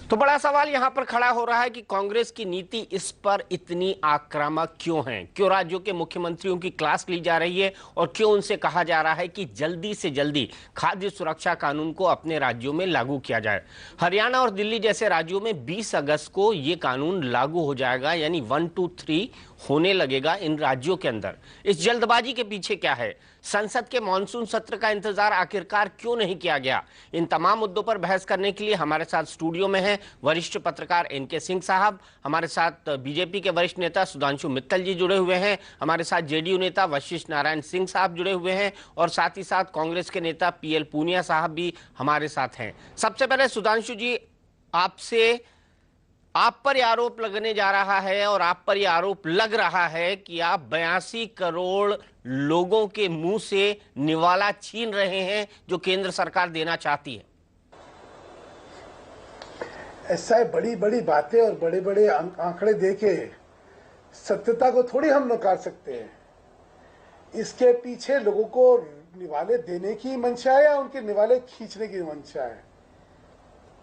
तो बड़ा सवाल यहां पर खड़ा हो रहा है कि कांग्रेस की नीति इस पर इतनी आक्रामक क्यों है? क्यों राज्यों के मुख्यमंत्रियों की क्लास ली जा रही है और क्यों उनसे कहा जा रहा है कि जल्दी से जल्दी खाद्य सुरक्षा कानून को अपने राज्यों में लागू किया जाए? हरियाणा और दिल्ली जैसे राज्यों में 20 अगस्त को यह कानून लागू हो जाएगा, यानी 1, 2, 3 होने लगेगा इन राज्यों के अंदर। इस जल्दबाजी के पीछे क्या है? संसद के मानसून सत्र का इंतजार आखिरकार क्यों नहीं किया गया? इन तमाम मुद्दों पर बहस करने के लिए हमारे साथ स्टूडियो में हैं वरिष्ठ पत्रकार एनके सिंह साहब, हमारे साथ बीजेपी के वरिष्ठ नेता सुधांशु मित्तल जी जुड़े हुए हैं, हमारे साथ जेडीयू नेता वशिष्ठ नारायण सिंह साहब जुड़े हुए हैं और साथ ही साथ कांग्रेस के नेता पीएल पूनिया साहब भी हमारे साथ हैं। सबसे पहले सुधांशु जी, आपसे आप पर यह आरोप लगने जा रहा है और आप पर यह आरोप लग रहा है कि आप 82 करोड़ लोगों के मुंह से निवाला छीन रहे हैं जो केंद्र सरकार देना चाहती है। ऐसा बड़ी बड़ी बातें और बड़े बड़े आंकड़े देके सत्यता को थोड़ी हम नकार सकते हैं। इसके पीछे लोगों को निवाले देने की मंशा है या उनके निवाले खींचने की मंशा है?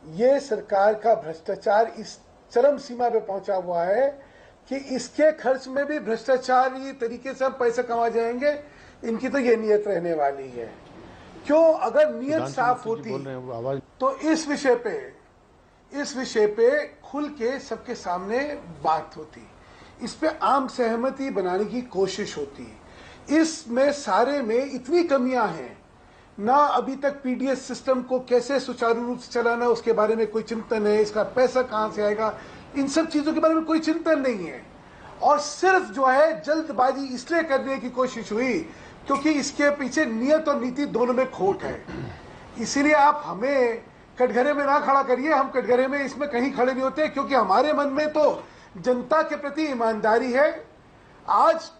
ये सरकार का भ्रष्टाचार इस चरम सीमा पे पहुंचा हुआ है कि इसके खर्च में भी भ्रष्टाचारी तरीके से हम पैसे कमा जाएंगे। इनकी तो ये नियत रहने वाली है। क्यों? अगर नियत साफ होती तो इस विषय पे खुल के सबके सामने बात होती, इस पे आम सहमति बनाने की कोशिश होती। इसमें सारे में इतनी कमियां हैं ना, अभी तक पीडीएस सिस्टम को कैसे सुचारू रूप से चलाना उसके बारे में कोई चिंतन है, इसका पैसा कहां से आएगा, इन सब चीजों के बारे में कोई चिंतन नहीं है। और सिर्फ जो है जल्दबाजी इसलिए करने की कोशिश हुई क्योंकि इसके पीछे नियत और नीति दोनों में खोट है। इसीलिए आप हमें कटघरे में ना खड़ा करिए, हम कटघरे में इसमें कहीं खड़े नहीं होते, क्योंकि हमारे मन में तो जनता के प्रति ईमानदारी है। आज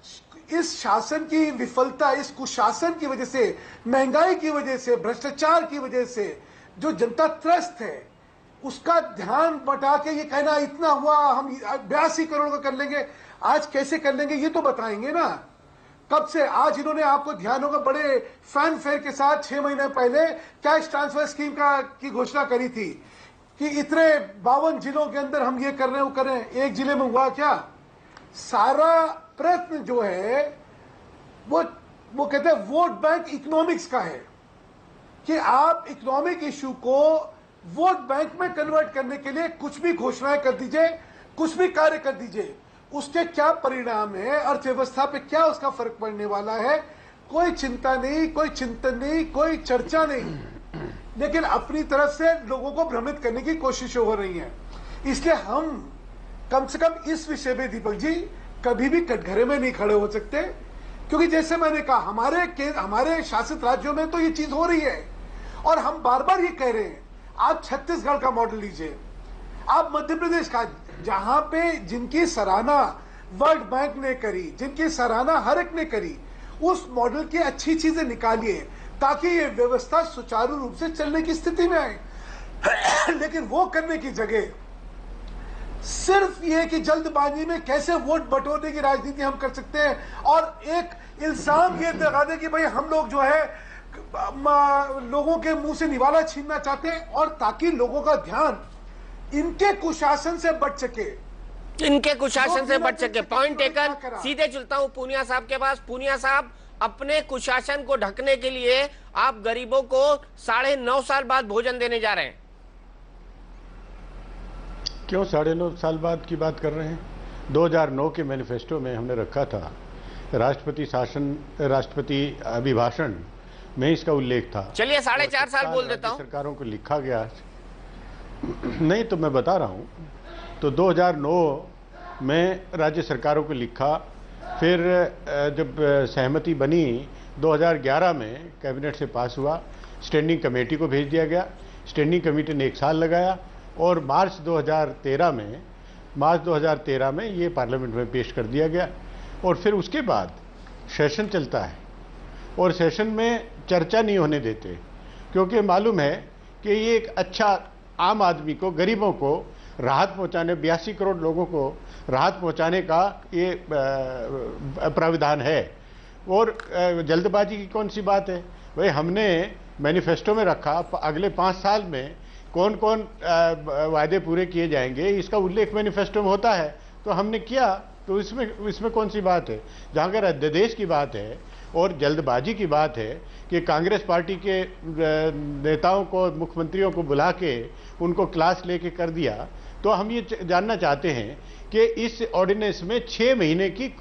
इस शासन की विफलता, इस कुशासन की वजह से, महंगाई की वजह से, भ्रष्टाचार की वजह से जो जनता त्रस्त है, उसका ध्यान बटा के ये कहना इतना हुआ, हम 82 करोड़ का कर लेंगे। आज कैसे कर लेंगे ये तो बताएंगे ना। कब से? आज इन्होंने, आपको ध्यान होगा, बड़े फैन फेयर के साथ 6 महीने पहले कैश ट्रांसफर स्कीम की घोषणा करी थी कि इतने 52 जिलों के अंदर हम ये कर रहे हैं, वो कर रहे हैं। एक जिले में हुआ क्या? सारा प्रयत्न जो है वो कहते हैं वोट बैंक इकोनॉमिक्स का है कि आप इकोनॉमिक इशू को वोट बैंक में कन्वर्ट करने के लिए कुछ भी घोषणाएं कर दीजिए, कुछ भी कार्य कर दीजिए, उसके क्या परिणाम है, अर्थव्यवस्था पे क्या उसका फर्क पड़ने वाला है, कोई चिंता नहीं, कोई चिंतन नहीं, कोई चर्चा नहीं। लेकिन अपनी तरफ से लोगों को भ्रमित करने की कोशिश हो रही है। इसलिए हम कम से कम इस विषय में दीपक जी कभी भी कटघरे में नहीं खड़े हो सकते, क्योंकि जैसे मैंने कहा हमारे शासित राज्यों में तो ये चीज हो रही है और हम बार बार ये कह रहे हैं। आप छत्तीसगढ़ का मॉडल लीजिए, आप मध्य प्रदेश का, जहां पे जिनकी सराहना वर्ल्ड बैंक ने करी, जिनकी सराहना हर एक ने करी, उस मॉडल की अच्छी चीजें निकालिए ताकि ये व्यवस्था सुचारू रूप से चलने की स्थिति में आए। लेकिन वो करने की जगह सिर्फ ये कि जल्दबाजी में कैसे वोट बटोरने की राजनीति हम कर सकते हैं और एक इल्जाम ये लगा दे कि भाई हम लोग जो है लोगों के मुंह से निवाला छीनना चाहते हैं, और ताकि लोगों का ध्यान इनके कुशासन से बच सके, पॉइंट टेकन। सीधे चलता हूं पूनिया साहब के पास। पूनिया साहब, अपने कुशासन को ढकने के लिए आप गरीबों को 9.5 साल बाद भोजन देने जा रहे हैं। क्यों 9.5 साल बाद की बात कर रहे हैं? 2009 के मैनिफेस्टो में हमने रखा था, राष्ट्रपति अभिभाषण में इसका उल्लेख था। चलिए 4.5 साल बोल देता हूं। सरकारों को लिखा गया नहीं, तो मैं बता रहा हूं। तो 2009 में राज्य सरकारों को लिखा, फिर जब सहमति बनी 2011 में कैबिनेट से पास हुआ, स्टैंडिंग कमेटी को भेज दिया गया। स्टैंडिंग कमेटी ने 1 साल लगाया और मार्च 2013 में ये पार्लियामेंट में पेश कर दिया गया। और फिर उसके बाद सेशन चलता है और सेशन में चर्चा नहीं होने देते, क्योंकि मालूम है कि ये एक अच्छा आम आदमी को, गरीबों को राहत पहुंचाने, 82 करोड़ लोगों को राहत पहुंचाने का ये प्राविधान है। और जल्दबाजी की कौन सी बात है? भाई हमने मैनिफेस्टो में रखा अगले 5 साल में कौन कौन वादे पूरे किए जाएंगे इसका उल्लेख मैनिफेस्टो में होता है, तो हमने किया, तो इसमें कौन सी बात है। जहाँ अगर अध्यादेश की बात है और जल्दबाजी की बात है कि कांग्रेस पार्टी के नेताओं को, मुख्यमंत्रियों को बुला के उनको क्लास लेके कर दिया, तो हम ये जानना चाहते हैं कि इस ऑर्डिनेंस में 6 महीने की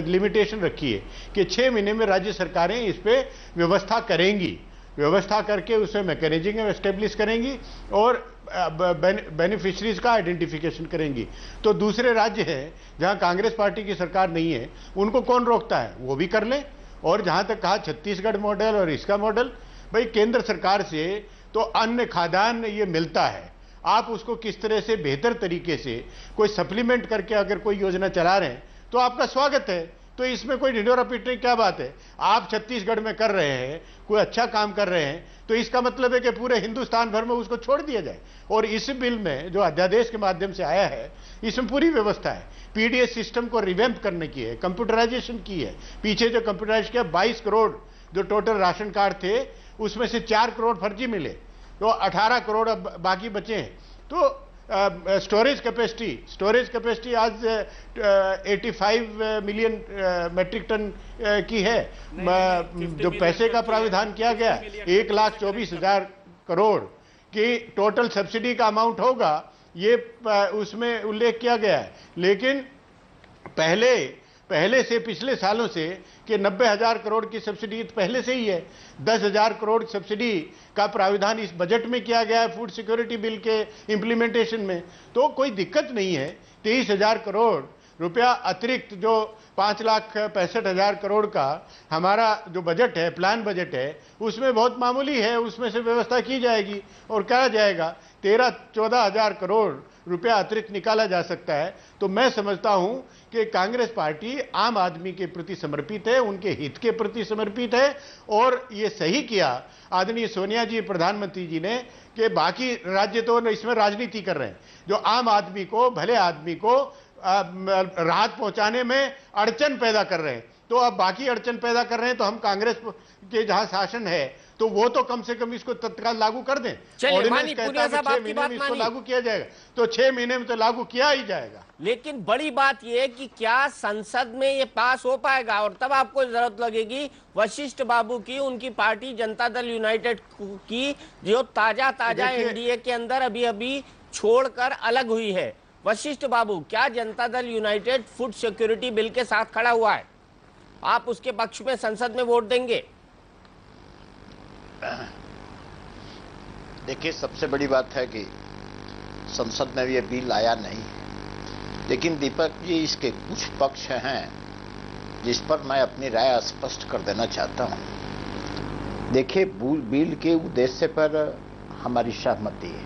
लिमिटेशन रखी है कि 6 महीने में राज्य सरकारें इस पे व्यवस्था करेंगी, व्यवस्था करके उसमें मैकेनिज्म एस्टेब्लिश करेंगी और बेनिफिशरीज का आइडेंटिफिकेशन करेंगी। तो दूसरे राज्य हैं जहां कांग्रेस पार्टी की सरकार नहीं है, उनको कौन रोकता है, वो भी कर लें। और जहां तक कहा छत्तीसगढ़ मॉडल और इसका मॉडल, भाई केंद्र सरकार से तो अन्न खाद्यान्न ये मिलता है, आप उसको किस तरह से बेहतर तरीके से कोई सप्लीमेंट करके अगर कोई योजना चला रहे हैं तो आपका स्वागत है। तो इसमें कोई ढिंढोरा पीटने की क्या बात है। आप छत्तीसगढ़ में कर रहे हैं, कोई अच्छा काम कर रहे हैं, तो इसका मतलब है कि पूरे हिंदुस्तान भर में उसको छोड़ दिया जाए। और इस बिल में जो अध्यादेश के माध्यम से आया है, इसमें पूरी व्यवस्था है, पीडीएस सिस्टम को रिवैम्प करने की है, कंप्यूटराइजेशन की है। पीछे जो कंप्यूटराइज किया 22 करोड़ जो टोटल राशन कार्ड थे उसमें से 4 करोड़ फर्जी मिले, तो 18 करोड़ अब बाकी बचे हैं। तो स्टोरेज कैपेसिटी आज 85 मिलियन मेट्रिक टन की है। जो पैसे का प्राविधान किया गया 1,24,000 करोड़ की टोटल सब्सिडी का अमाउंट होगा, ये उसमें उल्लेख किया गया है। लेकिन पहले से पिछले सालों से कि 90,000 करोड़ की सब्सिडी पहले से ही है। 10,000 करोड़ सब्सिडी का प्राविधान इस बजट में किया गया है फूड सिक्योरिटी बिल के इंप्लीमेंटेशन में, तो कोई दिक्कत नहीं है। 23,000 करोड़ रुपया अतिरिक्त जो 5,65,000 करोड़ का हमारा जो बजट है, प्लान बजट है, उसमें बहुत मामूली है, उसमें से व्यवस्था की जाएगी और करा जाएगा। 13-14,000 करोड़ रुपया अतिरिक्त निकाला जा सकता है। तो मैं समझता हूं कि कांग्रेस पार्टी आम आदमी के प्रति समर्पित है, उनके हित के प्रति समर्पित है। और ये सही किया आदरणीय सोनिया जी, प्रधानमंत्री जी ने, कि बाकी राज्य तो इसमें राजनीति कर रहे हैं, जो आम आदमी को, भले आदमी को राहत पहुंचाने में अड़चन पैदा कर रहे हैं। तो अब बाकी अड़चन पैदा कर रहे हैं, तो हम कांग्रेस के जहां शासन है तो वो तो कम से कम इसको तत्काल लागू कर दें। ऑर्डिनेंस कहता है कि 6 महीने में इसको लागू किया जाएगा, तो 6 महीने में तो लागू किया ही जाएगा। लेकिन बड़ी बात यह है कि क्या संसद में ये पास हो पाएगा, और तब आपको जरूरत लगेगी वशिष्ठ बाबू की, उनकी पार्टी जनता दल यूनाइटेड की, जो ताजा एनडीए के अंदर अभी छोड़कर अलग हुई है। वशिष्ठ बाबू, क्या Janata Dal United food security bill के साथ खड़ा हुआ है? आप उसके पक्ष में संसद में वोट देंगे? देखिए, सबसे बड़ी बात है कि संसद में ये बिल आया नहीं, लेकिन दीपक जी इसके कुछ पक्ष हैं जिस पर मैं अपनी राय स्पष्ट कर देना चाहता हूं। देखिए, बिल के उद्देश्य पर हमारी सहमति है,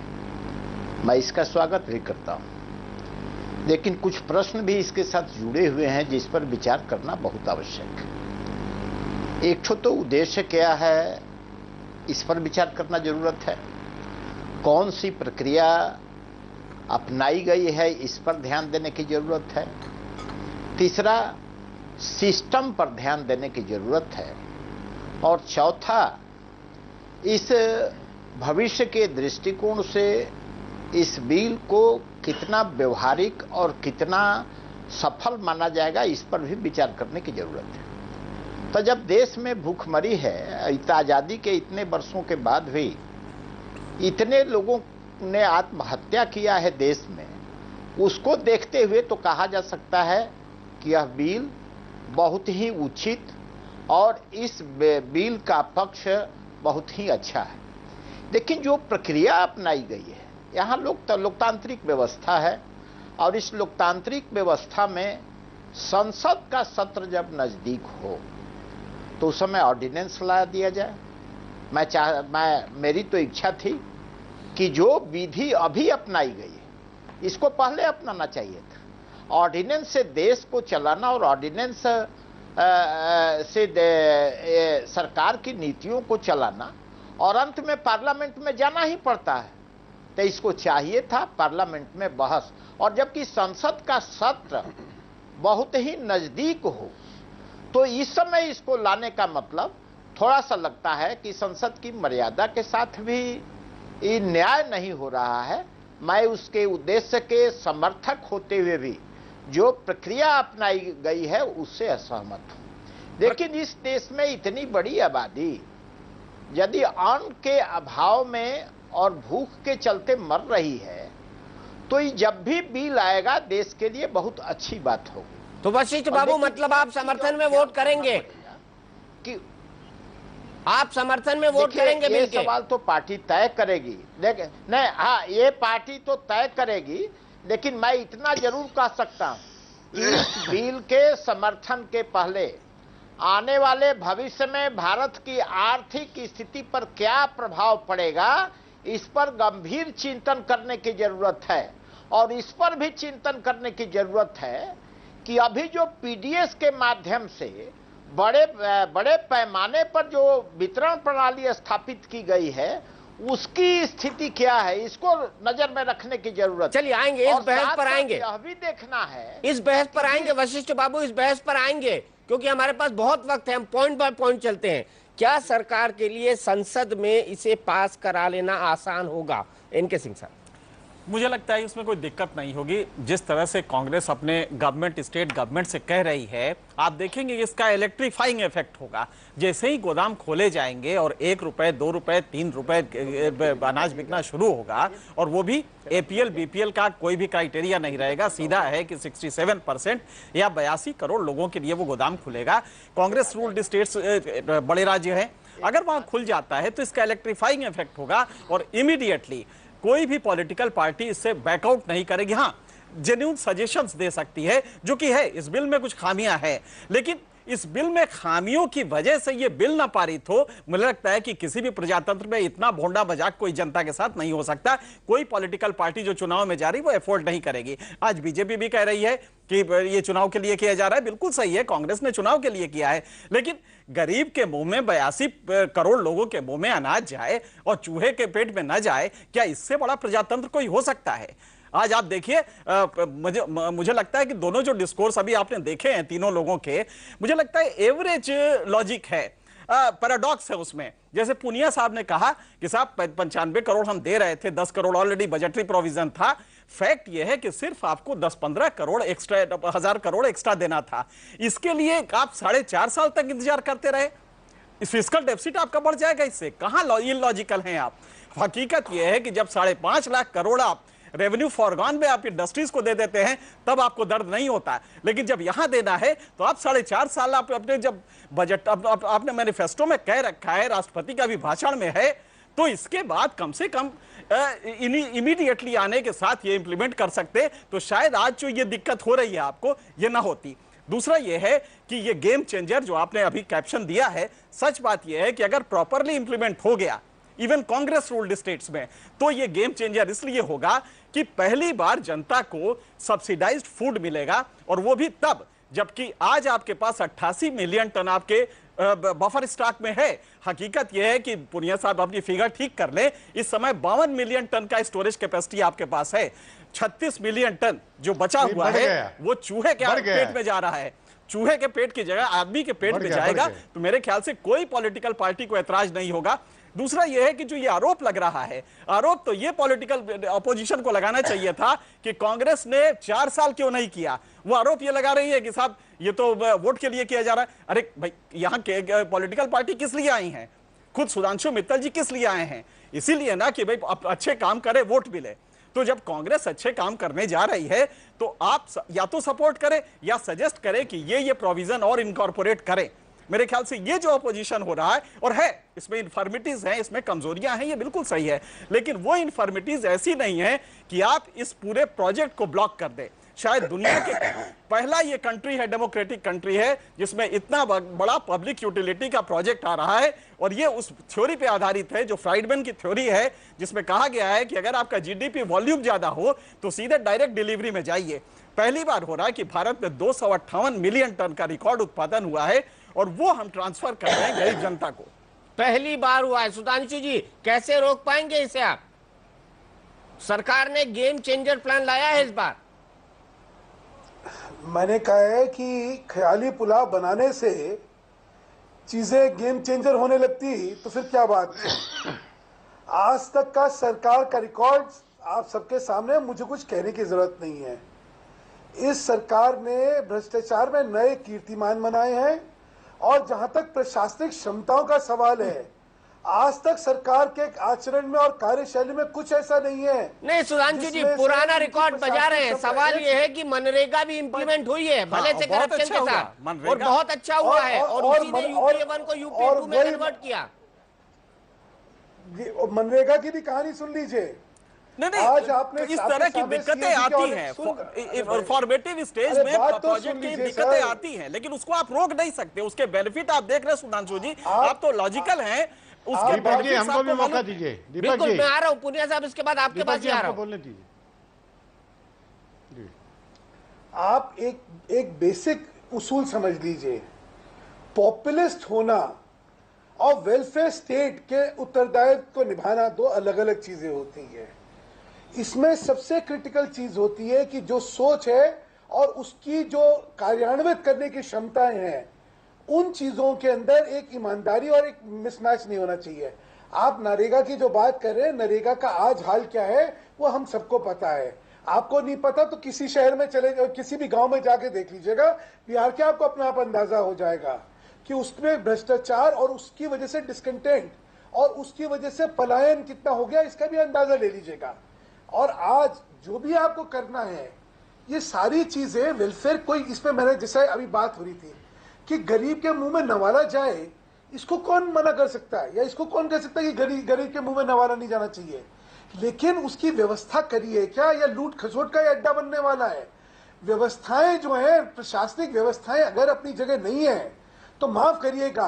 मैं इसका स्वागत भी करता हूं, लेकिन कुछ प्रश्न भी इसके साथ जुड़े हुए हैं जिस पर विचार करना बहुत आवश्यक है। एक तो उद्देश्य क्या है, इस पर विचार करना जरूरत है। कौन सी प्रक्रिया अपनाई गई है, इस पर ध्यान देने की जरूरत है। तीसरा, सिस्टम पर ध्यान देने की जरूरत है। और चौथा, इस भविष्य के दृष्टिकोण से इस बिल को कितना व्यवहारिक और कितना सफल माना जाएगा, इस पर भी विचार करने की जरूरत है। तो जब देश में भूखमरी है, आजादी के इतने वर्षों के बाद भी इतने लोगों ने आत्महत्या किया है देश में, उसको देखते हुए तो कहा जा सकता है कि यह बिल बहुत ही उचित और इस बिल का पक्ष बहुत ही अच्छा है। लेकिन जो प्रक्रिया अपनाई गई है, यहाँ लोकतांत्रिक व्यवस्था है, और इस लोकतांत्रिक व्यवस्था में संसद का सत्र जब नजदीक हो तो उस समय ऑर्डिनेंस ला दिया जाए। मेरी तो इच्छा थी कि जो विधि अभी अपनाई गई है इसको पहले अपनाना चाहिए था। ऑर्डिनेंस से देश को चलाना और ऑर्डिनेंस से सरकार की नीतियों को चलाना, और अंत में पार्लियामेंट में जाना ही पड़ता है। तो इसको चाहिए था पार्लियामेंट में बहस, और जबकि संसद का सत्र बहुत ही नजदीक हो, तो इस समय इसको लाने का मतलब थोड़ा सा लगता है कि संसद की मर्यादा के साथ भी ये न्याय नहीं हो रहा है। मैं उसके उद्देश्य के समर्थक होते हुए भी जो प्रक्रिया अपनाई गई है उससे असहमत हूं। लेकिन इस देश में इतनी बड़ी आबादी यदि अन्न के अभाव में और भूख के चलते मर रही है तो ये जब भी बिल आएगा देश के लिए बहुत अच्छी बात होगी। तो वशिष्ठ बाबू, मतलब आप समर्थन में वोट करेंगे कि आप समर्थन में वोट करेंगे? ये सवाल तो पार्टी तय करेगी। लेकिन नहीं, हाँ, ये पार्टी तो तय करेगी, लेकिन मैं इतना जरूर कह सकता हूं कि इस बिल के समर्थन के पहले आने वाले भविष्य में भारत की आर्थिक स्थिति पर क्या प्रभाव पड़ेगा, इस पर गंभीर चिंतन करने की जरूरत है। और इस पर भी चिंतन करने की जरूरत है कि अभी जो पीडीएस के माध्यम से बड़े पैमाने पर जो वितरण प्रणाली स्थापित की गई है उसकी स्थिति क्या है, इसको नजर में रखने की जरूरत। चलिए आएंगे, इस बहस पर आएंगे, यह भी देखना है, इस बहस पर आएंगे वशिष्ठ बाबू, इस बहस पर आएंगे क्योंकि हमारे पास बहुत वक्त है, हम पॉइंट बाय पॉइंट चलते हैं। क्या सरकार के लिए संसद में इसे पास करा लेना आसान होगा? एनके सिंह साहब। मुझे लगता है इसमें कोई दिक्कत नहीं होगी। जिस तरह से कांग्रेस अपने गवर्नमेंट, स्टेट गवर्नमेंट से कह रही है, आप देखेंगे इसका इलेक्ट्रीफाइंग इफेक्ट होगा। जैसे ही गोदाम खोले जाएंगे और 1 रुपए, 2 रुपए, 3 रुपए अनाज बिकना शुरू होगा, और वो भी एपीएल बीपीएल का कोई भी क्राइटेरिया नहीं रहेगा, सीधा है कि 67% या 82 करोड़ लोगों के लिए वो गोदाम खुलेगा। कांग्रेस रूल्ड स्टेट्स बड़े राज्य हैं, अगर वहां खुल जाता है तो इसका इलेक्ट्रीफाइंग इफेक्ट होगा और इमीडिएटली कोई भी पॉलिटिकल पार्टी इससे बैकआउट नहीं करेगी। हाँ, जेन्युइन सजेशंस दे सकती है, जो कि है, इस बिल में कुछ खामियां हैं, लेकिन इस बिल में खामियों की वजह से ये बिल ना पारित हो, मुझे लगता है कि किसी भी प्रजातंत्र में इतना भोंडा मजाक कोई जनता के साथ नहीं हो सकता। कोई पॉलिटिकल पार्टी जो चुनाव में जा रही वो एफोर्ड नहीं करेगी। आज बीजेपी भी कह रही है कि ये चुनाव के लिए किया जा रहा है, बिल्कुल सही है, कांग्रेस ने चुनाव के लिए किया है, लेकिन गरीब के मुंह में 82 करोड़ लोगों के मुंह में अनाज जाए और चूहे के पेट में न जाए, क्या इससे बड़ा प्रजातंत्र कोई हो सकता है? आज आप देखिए, मुझे लगता है कि दोनों जो डिस्कोर्स अभी आपने देखे हैं तीनों लोगों के, मुझे लगता है एवरेज लॉजिक है, पैराडॉक्स है उसमें। जैसे पुनिया साहब ने कहा कि साहब 95 करोड़ हम दे रहे थे, 10 करोड़ ऑलरेडी बजटरी प्रोविजन था। फैक्ट यह है कि सिर्फ आपको 10-15 करोड़ एक्स्ट्रा, 1000 करोड़ एक्स्ट्रा देना था। इसके लिए आप 4.5 साल तक इंतजार करते रहे। फिस्कल डेफिसिट आपका बढ़ जाएगा। इससे कहां इलॉजिकल हैं आप? हकीकत यह है कि जब 5.5 लाख करोड़ आप रेवेन्यू फॉरगॉन में आप इंडस्ट्रीज को दे देते हैं तब आपको दर्द नहीं होता है, लेकिन जब यहां देना है तो आप 4.5 साल आप अपने जब बजट आपने मैनिफेस्टो में कह रखा है, राष्ट्रपति का भी भाषण में है, तो इसके बाद कम से कम इमीडिएटली आने के साथ ये इंप्लीमेंट कर सकते, तो शायद आज जो ये दिक्कत हो रही है आपको ये ना होती। दूसरा ये है कि ये गेम चेंजर जो आपने अभी कैप्शन दिया है, सच बात यह है कि अगर प्रॉपरली इंप्लीमेंट हो गया इवन कांग्रेस रूल्ड स्टेट्स में, तो ये गेम चेंजर इसलिए होगा कि पहली बार जनता को सब्सिडाइज्ड फूड मिलेगा, और वो भी तब जबकि आज आपके पास 88 मिलियन टन आपके बफर स्टॉक में है। हकीकत यह है कि पुनिया साहब अपनी फिगर ठीक कर ले, इस समय 52 मिलियन टन का स्टोरेज कैपेसिटी आपके पास है। 36 मिलियन टन जो बचा हुआ है वो चूहे के पेट में जा रहा है। चूहे के पेट की जगह आदमी के पेट में जाएगा, तो मेरे ख्याल से कोई पॉलिटिकल पार्टी को ऐतराज नहीं होगा। दूसरा यह है कि जो ये आरोप लग रहा है, आरोप तो ये पॉलिटिकल अपोजिशन को लगाना चाहिए था कि कांग्रेस ने 4 साल क्यों नहीं किया। वो आरोप ये लगा रही है कि साहब ये तो वोट के लिए किया जा रहा है। अरे भाई, यहाँ के पॉलिटिकल पार्टी किस लिए आई हैं? खुद सुधांशु मित्तल जी किस लिए आए हैं? इसीलिए ना कि भाई अच्छे काम करे, वोट मिले। तो जब कांग्रेस अच्छे काम करने जा रही है तो आप या तो सपोर्ट करें या सजेस्ट करें कि ये प्रोविजन और इनकॉर्पोरेट करें। मेरे ख्याल से ये जो अपोजिशन हो रहा है, और है इसमें इन्फर्मिटीज हैं, इसमें कमजोरियां हैं, ये बिल्कुल सही है, लेकिन वो इन्फर्मिटीज ऐसी नहीं है कि आप इस पूरे प्रोजेक्ट को ब्लॉक कर दें। शायद दुनिया के पहला ये कंट्री है, डेमोक्रेटिक कंट्री है, जिसमें इतना बड़ा पब्लिक यूटिलिटी का प्रोजेक्ट आ रहा है, और ये उस थ्योरी पे आधारित है जो फ्राइडमैन की थ्योरी है, जिसमें कहा गया है कि अगर आपका जीडीपी वॉल्यूम ज्यादा हो तो सीधे डायरेक्ट डिलीवरी में जाइए। पहली बार हो रहा है कि भारत में 258 मिलियन टन का रिकॉर्ड उत्पादन हुआ है, और वो हम ट्रांसफर कर रहे हैं गरीब जनता को। पहली बार हुआ है। सुधांशु जी, कैसे रोक पाएंगे इसे आप? सरकार ने गेम चेंजर प्लान लाया है इस बार। मैंने कहा है कि ख्याली पुलाव बनाने से चीजें गेम चेंजर होने लगती तो फिर क्या बात थी। आज तक का सरकार का रिकॉर्ड आप सबके सामने, मुझे कुछ कहने की जरूरत नहीं है। इस सरकार ने भ्रष्टाचार में नए कीर्तिमान बनाए हैं, और जहां तक प्रशासनिक क्षमताओं का सवाल है, आज तक सरकार के आचरण में और कार्यशैली में कुछ ऐसा नहीं है। नहीं सुधांशु जी, पुराना रिकॉर्ड बजा रहे हैं। सवाल ये है कि मनरेगा भी इम्प्लीमेंट हुई है, भले से करप्शन के साथ, और बहुत अच्छा हुआ है, और उसी ने यूपीए 1 को यूपीए 2 में कन्वर्ट किया। मनरेगा की भी कहानी सुन लीजिए। नहीं, आज आपने इस तरह की दिक्कतें आती हैं, फॉर्मेटिव स्टेज में प्रोजेक्ट की दिक्कतें आती हैं, लेकिन उसको आप रोक नहीं सकते। उसके बेनिफिट आप देख रहे हैं सुधांशु जी, आप तो लॉजिकल हैं। उसके दीपक जी हमको भी मौका दीजिए। दीपक जी मैं आ रहा हूं पुनिया साहब, इसके बाद आपके पास ही आ रहा हूं। बोलने दीजिए। आप एक बेसिक उसूल समझ लीजिए। पॉपुलिस्ट होना और वेलफेयर स्टेट के उत्तरदायित्व को निभाना दो अलग अलग चीजें होती है। इसमें सबसे क्रिटिकल चीज होती है कि जो सोच है और उसकी जो कार्यान्वित करने की क्षमताएं हैं, उन चीजों के अंदर एक ईमानदारी और एक मिसमैच नहीं होना चाहिए। आप नरेगा की जो बात कर रहे हैं, नरेगा का आज हाल क्या है वो हम सबको पता है। आपको नहीं पता तो किसी शहर में चले जाओ, किसी भी गांव में जाके देख लीजिएगा, बिहार के आपको अपने आप अंदाजा हो जाएगा कि उसमें भ्रष्टाचार और उसकी वजह से डिस्कंटेंट और उसकी वजह से पलायन कितना हो गया, इसका भी अंदाजा ले लीजिएगा। और आज जो भी आपको करना है, ये सारी चीजें वेलफेयर, कोई इसमें मैंने जैसे अभी बात हो रही थी कि गरीब के मुंह में नवाला जाए, इसको कौन मना कर सकता है, या इसको कौन कह सकता है कि गरीब के मुंह में नवाला नहीं जाना चाहिए। लेकिन उसकी व्यवस्था करिए क्या, या लूट खसोट का अड्डा बनने वाला है। व्यवस्थाएं जो है, प्रशासनिक व्यवस्थाएं अगर अपनी जगह नहीं है तो माफ करिएगा,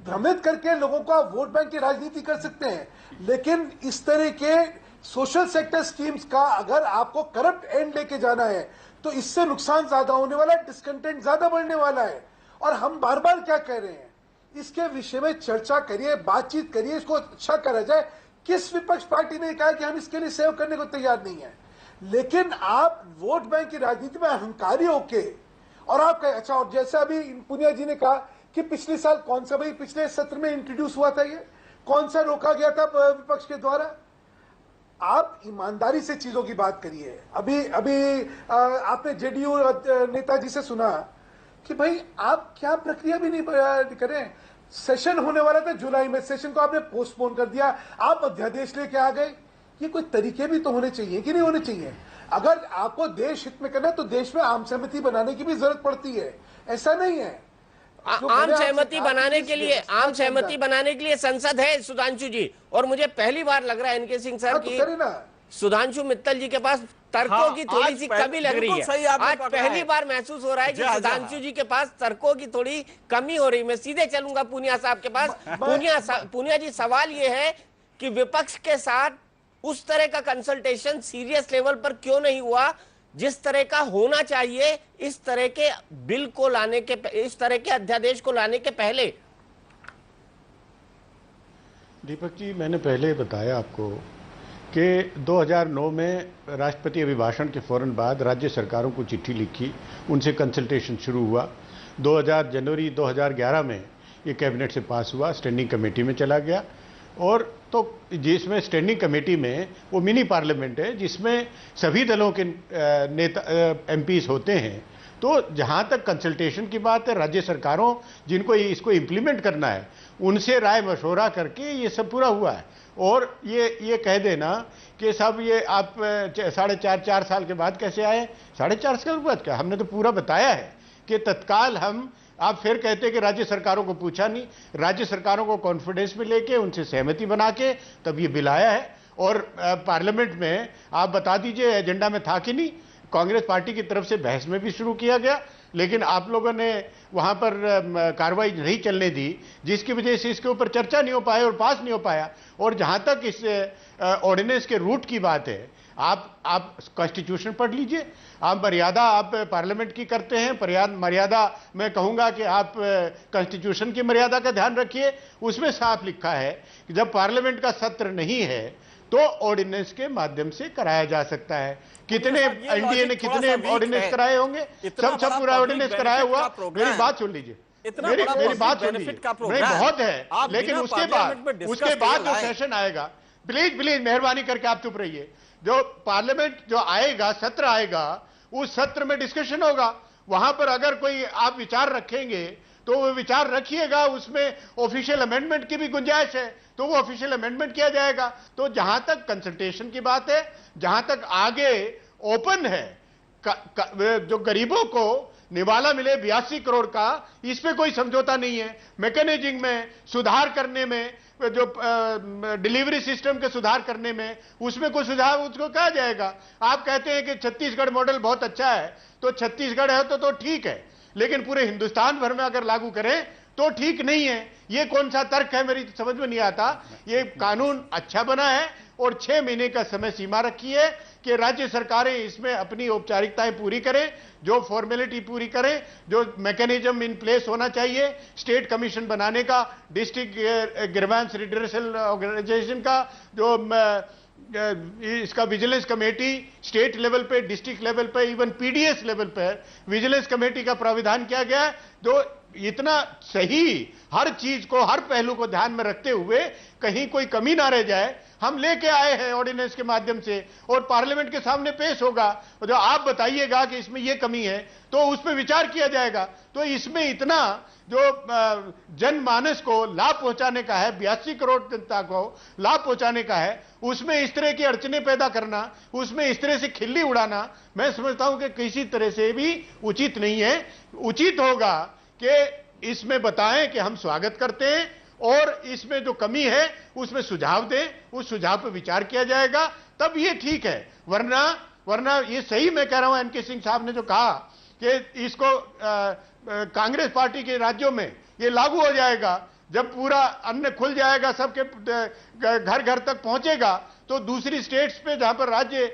भ्रमित करके लोगों का वोट बैंक की राजनीति कर सकते हैं, लेकिन इस तरह के सोशल सेक्टर स्कीम्स का अगर आपको करप्ट एंड लेके जाना है तो इससे नुकसान ज्यादा होने वाला है, डिस्कंटेंट ज्यादा बढ़ने वाला है। और हम बार बार क्या कह रहे हैं, इसके विषय में चर्चा करिए, बातचीत करिए, इसको अच्छा करा जाए। किस विपक्ष पार्टी ने कहा कि हम इसके लिए सेव करने को तैयार नहीं है, लेकिन आप वोट बैंक की राजनीति में अहंकारी होके और आप कहे अच्छा। और जैसा अभी पुनिया जी ने कहा कि पिछले साल कौन सा, भाई पिछले सत्र में इंट्रोड्यूस हुआ था, ये कौन सा रोका गया था विपक्ष के द्वारा। आप ईमानदारी से चीजों की बात करिए। अभी आपने जेडीयू नेताजी से सुना कि भाई आप क्या प्रक्रिया भी नहीं करें। सेशन होने वाला था जुलाई में, सेशन को आपने पोस्टपोन कर दिया, आप अध्यादेश लेके आ गए। ये कोई तरीके भी तो होने चाहिए कि नहीं होने चाहिए। अगर आपको देश हित में करना है तो देश में आम सहमति बनाने की भी जरूरत पड़ती है, ऐसा नहीं है। आम सहमति बनाने के लिए, आम सहमति बनाने के लिए संसद है सुधांशु जी। और मुझे पहली बार लग रहा है एनके सिंह सर की सुधांशु मित्तल जी के पास तर्कों की थोड़ी सी कमी लग रही है। आज पहली बार महसूस हो रहा है कि सुधांशु जी के पास तर्कों की थोड़ी कमी हो रही है। मैं सीधे चलूंगा पुनिया साहब के पास। पुनिया जी, सवाल ये है कि विपक्ष के साथ उस तरह का कंसल्टेशन सीरियस लेवल पर क्यों नहीं हुआ जिस तरह का होना चाहिए इस तरह के बिल को लाने के, इस तरह के अध्यादेश को लाने के पहले। दीपक जी, मैंने पहले बताया आपको कि 2009 में राष्ट्रपति अभिभाषण के फौरन बाद राज्य सरकारों को चिट्ठी लिखी, उनसे कंसल्टेशन शुरू हुआ। जनवरी 2011 में ये कैबिनेट से पास हुआ, स्टैंडिंग कमेटी में चला गया। और तो जिसमें स्टैंडिंग कमेटी में वो मिनी पार्लियामेंट है जिसमें सभी दलों के नेता एमपीज होते हैं। तो जहाँ तक कंसल्टेशन की बात है, राज्य सरकारों जिनको इसको इम्प्लीमेंट करना है उनसे राय मशवरा करके ये सब पूरा हुआ है। और ये कह देना कि सब ये आप 4.5 साल के बाद कैसे आए, 4.5 साल के बाद क्या, हमने तो पूरा बताया है कि तत्काल हम, आप फिर कहते कि राज्य सरकारों को पूछा नहीं, राज्य सरकारों को कॉन्फिडेंस में लेके उनसे सहमति बना के तब ये बिल आया है। और पार्लियामेंट में आप बता दीजिए एजेंडा में था कि नहीं, कांग्रेस पार्टी की तरफ से बहस में भी शुरू किया गया, लेकिन आप लोगों ने वहां पर कार्रवाई नहीं चलने दी, जिसकी वजह से इसके ऊपर चर्चा नहीं हो पाया और पास नहीं हो पाया। और जहां तक इस ऑर्डिनेंस के रूट की बात है, आप कॉन्स्टिट्यूशन पढ़ लीजिए। आप मर्यादा आप पार्लियामेंट की करते हैं, मर्यादा मैं कहूंगा कि आप कॉन्स्टिट्यूशन की मर्यादा का ध्यान रखिए। उसमें साफ लिखा है कि जब पार्लियामेंट का सत्र नहीं है तो ऑर्डिनेंस के माध्यम से कराया जा सकता है। कितने एनडीए ने कितने ऑर्डिनेंस कराए होंगे, सब पूरा ऑर्डिनेंस कराया हुआ। मेरी बात सुन लीजिए, मेरी बात सुन लीजिए, नहीं बहुत है, लेकिन उसके बाद जो सेशन आएगा, प्लीज प्लीज मेहरबानी करके आप चुप रहिए। जो पार्लियामेंट जो आएगा, सत्र आएगा, उस सत्र में डिस्कशन होगा, वहां पर अगर कोई आप विचार रखेंगे तो वो विचार रखिएगा, उसमें ऑफिशियल अमेंडमेंट की भी गुंजाइश है तो वो ऑफिशियल अमेंडमेंट किया जाएगा। तो जहां तक कंसल्टेशन की बात है, जहां तक आगे ओपन है, जो गरीबों को निवाला मिले 82 करोड़ का, इस पे कोई समझौता नहीं है। मैकेनिज्म में सुधार करने में, जो डिलीवरी सिस्टम के सुधार करने में, उसमें कोई सुधार उसको कहा जाएगा। आप कहते हैं कि छत्तीसगढ़ मॉडल बहुत अच्छा है, तो छत्तीसगढ़ है तो ठीक है, लेकिन पूरे हिंदुस्तान भर में अगर लागू करें तो ठीक नहीं है। ये कौन सा तर्क है, मेरी समझ में नहीं आता। ये कानून अच्छा बना है और 6 महीने का समय सीमा रखी है कि राज्य सरकारें इसमें अपनी औपचारिकताएं पूरी करें, जो फॉर्मेलिटी पूरी करें, जो मैकेनिज्म इन प्लेस होना चाहिए, स्टेट कमीशन बनाने का, डिस्ट्रिक्ट ग्रीवेंस रिड्रेसल ऑर्गेनाइजेशन का, जो इसका विजिलेंस कमेटी स्टेट लेवल पे, डिस्ट्रिक्ट लेवल पे, इवन पीडीएस लेवल पे विजिलेंस कमेटी का प्राविधान किया गया है, जो इतना सही हर चीज को, हर पहलू को ध्यान में रखते हुए कहीं कोई कमी ना रह जाए, हम लेके आए हैं ऑर्डिनेंस के माध्यम से और पार्लियामेंट के सामने पेश होगा। जो आप बताइएगा कि इसमें यह कमी है तो उस पर विचार किया जाएगा। तो इसमें इतना जो जनमानस को लाभ पहुंचाने का है, 82 करोड़ जनता को लाभ पहुंचाने का है, उसमें इस तरह की अड़चने पैदा करना, उसमें इस तरह से खिल्ली उड़ाना, मैं समझता हूं कि किसी तरह से भी उचित नहीं है। उचित होगा कि इसमें बताएं कि हम स्वागत करते हैं और इसमें जो कमी है उसमें सुझाव दें, उस सुझाव पर विचार किया जाएगा, तब ये ठीक है। वरना ये सही मैं कह रहा हूं, एनके सिंह साहब ने जो कहा कि इसको कांग्रेस पार्टी के राज्यों में ये लागू हो जाएगा, जब पूरा अन्न खुल जाएगा, सबके घर घर तक पहुंचेगा, तो दूसरी स्टेट्स पे जहां पर राज्य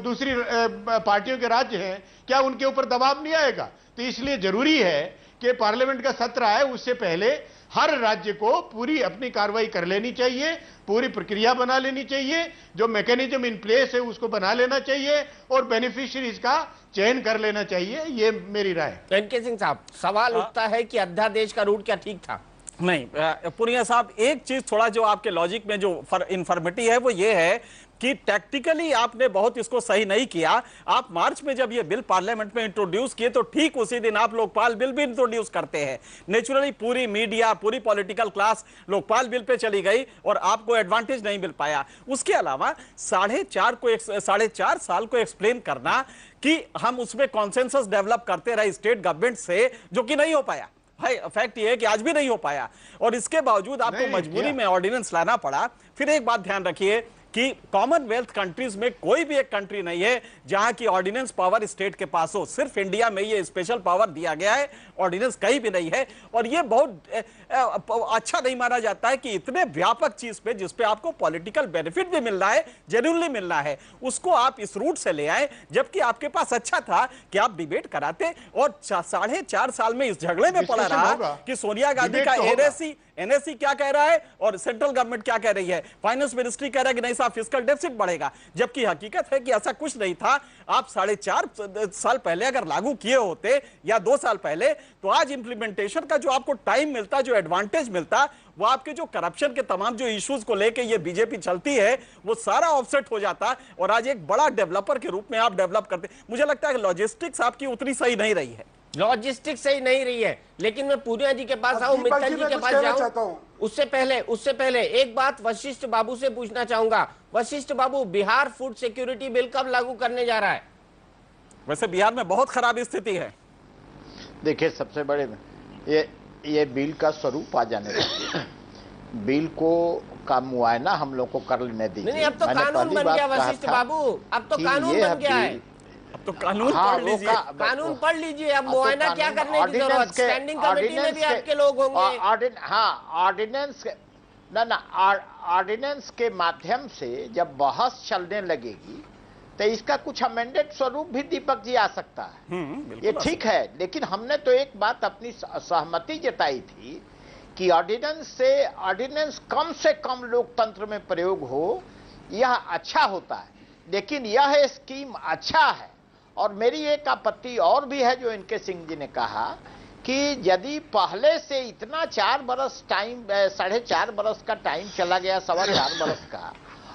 दूसरी पार्टियों के राज्य हैं, क्या उनके ऊपर दबाव नहीं आएगा? तो इसलिए जरूरी है कि पार्लियामेंट का सत्र आए, उससे पहले हर राज्य को पूरी अपनी कार्रवाई कर लेनी चाहिए, पूरी प्रक्रिया बना लेनी चाहिए, जो मैकेनिज्म इन प्लेस है उसको बना लेना चाहिए और बेनिफिशियरीज का चयन कर लेना चाहिए। ये मेरी राय है। एनके सिंह साहब, सवाल उठता है कि अध्यादेश का रूट क्या ठीक था? नहीं पुनिया साहब, एक चीज थोड़ा जो आपके लॉजिक में जो इन्फॉर्मेटिव है वो ये है कि टैक्टिकली आपने बहुत इसको सही नहीं किया। आप मार्च में जब ये बिल पार्लियामेंट में इंट्रोड्यूस किए तो ठीक उसी दिन आप लोकपाल बिल भी इंट्रोड्यूस करते हैं। नेचुरली पूरी मीडिया, पूरी political class Lokpal bill pay चली गई और आपको एडवांटेज नहीं मिल पाया। उसके अलावा 4.5 साल को एक्सप्लेन करना कि हम उसमें कॉन्सेंसस डेवलप करते रहे स्टेट गवर्नमेंट से, जो कि नहीं हो पाया। भाई फैक्ट ये है कि आज भी नहीं हो पाया और इसके बावजूद आपको मजबूरी में ऑर्डिनेंस लाना पड़ा। फिर एक बात ध्यान रखिए कि कॉमनवेल्थ कंट्रीज में कोई भी एक कंट्री नहीं है जहां की ऑर्डिनेंस पावर स्टेट के पास हो। सिर्फ इंडिया में ये स्पेशल पावर दिया गया है, ऑर्डिनेंस कहीं भी नहीं है। और ये बहुत अच्छा नहीं माना जाता है कि इतने व्यापक चीज पे, जिसपे आपको पॉलिटिकल बेनिफिट भी मिल रहा है, जेन्युइनली मिल रहा है, उसको आप इस रूट से ले आए, जबकि आपके पास अच्छा था कि आप डिबेट कराते। और 4.5 साल में इस झगड़े में पड़ा रहा कि सोनिया गांधी का एनएससी क्या कह रहा है और सेंट्रल गवर्नमेंट क्या कह रही है। फाइनेंस मिनिस्ट्री कह रहा है कि नहीं साहब फिस्कल डेफिसिट बढ़ेगा, जबकि हकीकत है कि ऐसा कुछ नहीं था। आप 4.5 साल पहले अगर लागू किए होते या 2 साल पहले, तो आज इंप्लीमेंटेशन का जो आपको टाइम मिलता, जो एडवांटेज मिलता, वो आपके जो करप्शन के तमाम जो इश्यूज को लेके ये बीजेपी चलती है, वो सारा ऑफसेट हो जाता और आज एक बड़ा डेवलपर के रूप में आप डेवलप करते। मुझे लगता है कि लॉजिस्टिक्स आपकी उतनी सही नहीं रही है। लॉजिस्टिक्स सही नहीं रही है, लेकिन मैं पूर्णिया जी के पास आऊं, मित्तल जी के पास जाऊं, उससे पहले एक बात वशिष्ठ बाबू से पूछना चाहूंगा। वशिष्ठ बाबू, बिहार फूड सिक्योरिटी बिल कब लागू करने जा रहा है? वैसे बिहार में बहुत खराब स्थिति है। देखिए, सबसे बड़े ये बिल का स्वरूप आ जाने दीजिए, बिल को का मुआयना हम लोग को कर लेने दीजिए। नहीं, अब तो कानून बन गया वशिष्ठ बाबू, अब तो कानून बन गया है। अब तो कानून पढ़ लीजिए, कानून पढ़ लीजिए। अब मुआयना क्या करने की जरूरत? स्टैंडिंग कमेटी में भी आपके लोग होंगे। ऑर्डिनेंस के माध्यम से जब बहस चलने लगेगी तो इसका कुछ अमेंडेड स्वरूप भी दीपक जी आ सकता है। ये ठीक है, लेकिन हमने तो एक बात अपनी सहमति जताई थी कि ऑर्डिनेंस कम से कम लोकतंत्र में प्रयोग हो, यह अच्छा होता है। लेकिन यह स्कीम अच्छा है। और मेरी एक आपत्ति और भी है जो इनके सिंह जी ने कहा कि यदि पहले से इतना 4 बरस टाइम, 4.5 बरस का टाइम चला गया, 4.25 बरस का,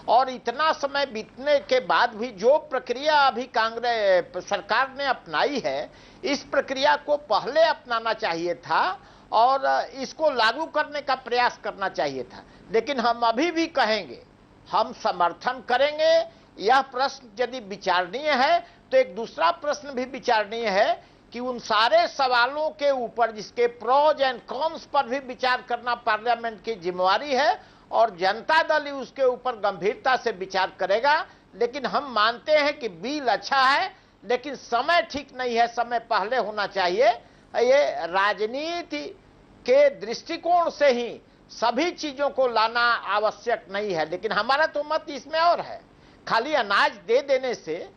और इतना समय बीतने के बाद भी जो प्रक्रिया अभी कांग्रेस सरकार ने अपनाई है, इस प्रक्रिया को पहले अपनाना चाहिए था और इसको लागू करने का प्रयास करना चाहिए था। लेकिन हम अभी भी कहेंगे, हम समर्थन करेंगे। यह प्रश्न यदि विचारणीय है तो एक दूसरा प्रश्न भी विचारणीय है कि उन सारे सवालों के ऊपर जिसके प्रोज एंड कॉन्स पर भी विचार करना पार्लियामेंट की जिम्मेवारी है और जनता दल ही उसके ऊपर गंभीरता से विचार करेगा। लेकिन हम मानते हैं कि बिल अच्छा है, लेकिन समय ठीक नहीं है, समय पहले होना चाहिए। ये राजनीति के दृष्टिकोण से ही सभी चीजों को लाना आवश्यक नहीं है। लेकिन हमारा तो मत इसमें और है, खाली अनाज दे देने से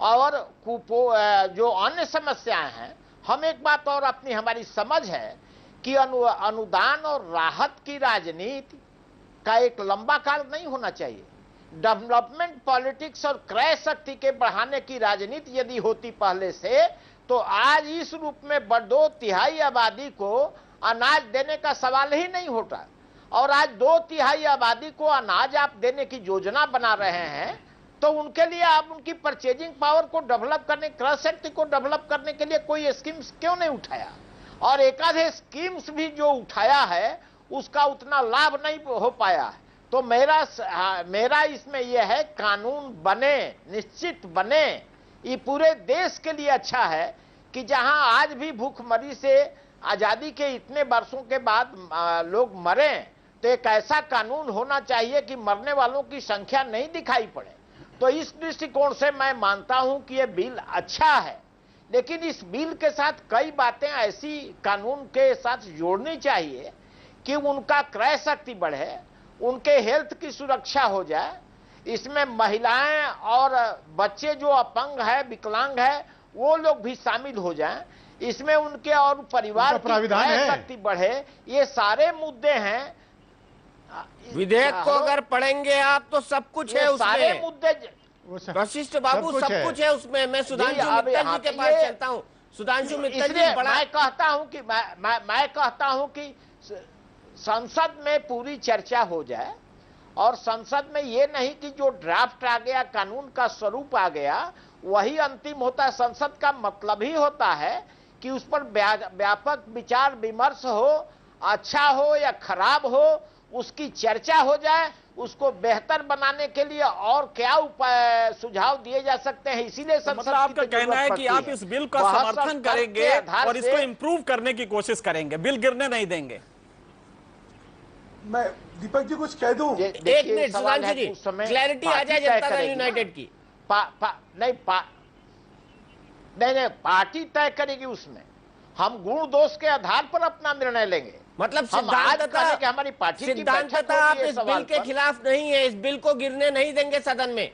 और जो अन्य समस्याएं हैं, हम एक बात और अपनी हमारी समझ है कि अनुदान और राहत की राजनीति का एक लंबा काल नहीं होना चाहिए। डेवलपमेंट पॉलिटिक्स और क्रय शक्ति के बढ़ाने की राजनीति यदि होती पहले से, तो आज इस रूप में 2/3 आबादी को अनाज देने का सवाल ही नहीं होता। और आज 2/3 आबादी को अनाज आप देने की योजना बना रहे हैं, तो उनके लिए आप उनकी परचेजिंग पावर को डेवलप करने, क्रय शक्ति को डेवलप करने के लिए कोई स्कीम्स क्यों नहीं उठाया? और एकाधे स्कीम्स भी जो उठाया है उसका उतना लाभ नहीं हो पाया है। तो मेरा इसमें यह है, कानून बने, निश्चित बने। ये पूरे देश के लिए अच्छा है कि जहां आज भी भूखमरी से आजादी के इतने वर्षों के बाद लोग मरे, तो एक ऐसा कानून होना चाहिए कि मरने वालों की संख्या नहीं दिखाई पड़े। तो इस दृष्टिकोण से मैं मानता हूं कि यह बिल अच्छा है, लेकिन इस बिल के साथ कई बातें ऐसी कानून के साथ जोड़नी चाहिए कि उनका क्रय शक्ति बढ़े, उनके हेल्थ की सुरक्षा हो जाए। इसमें महिलाएं और बच्चे जो अपंग है, विकलांग है, वो लोग भी शामिल हो जाएं। इसमें उनके और परिवार की क्रय शक्ति बढ़े। ये सारे मुद्दे हैं। विधेयक को अगर पढ़ेंगे आप तो सब कुछ है उसमें, सारे मुद्दे। वशिष्ठ बाबू सब कुछ है उसमें। मैं सुधांशु मित्तल जी के पास चलता हूँ। सुधांशु मित्तल जी, मैं कहता हूं कि संसद में पूरी चर्चा हो जाए और संसद में ये नहीं कि जो ड्राफ्ट आ गया, कानून का स्वरूप आ गया, वही अंतिम होता है। संसद का मतलब ही होता है कि उस पर व्यापक विचार विमर्श हो, अच्छा हो या खराब हो, उसकी चर्चा हो जाए, उसको बेहतर बनाने के लिए और क्या उपाय सुझाव दिए जा सकते हैं। इसीलिए मतलब आपका कहना है कि आप इस बिल का समर्थन करेंगे और इसको इंप्रूव करने की कोशिश करेंगे, बिल गिरने नहीं देंगे। मैं दीपक जी कुछ कह दूं? एक मिनट सुधांशु जी, क्लैरिटी आ जाए जनता दल यूनाइटेड की। नहीं, पार्टी तय करेगी। उसमें हम गुण दोष के आधार पर अपना निर्णय लेंगे। मतलब सिद्धांततः हमारी पार्टी की सिद्धांततः आप इस बिल के खिलाफ नहीं है, इस बिल को गिरने नहीं देंगे सदन में?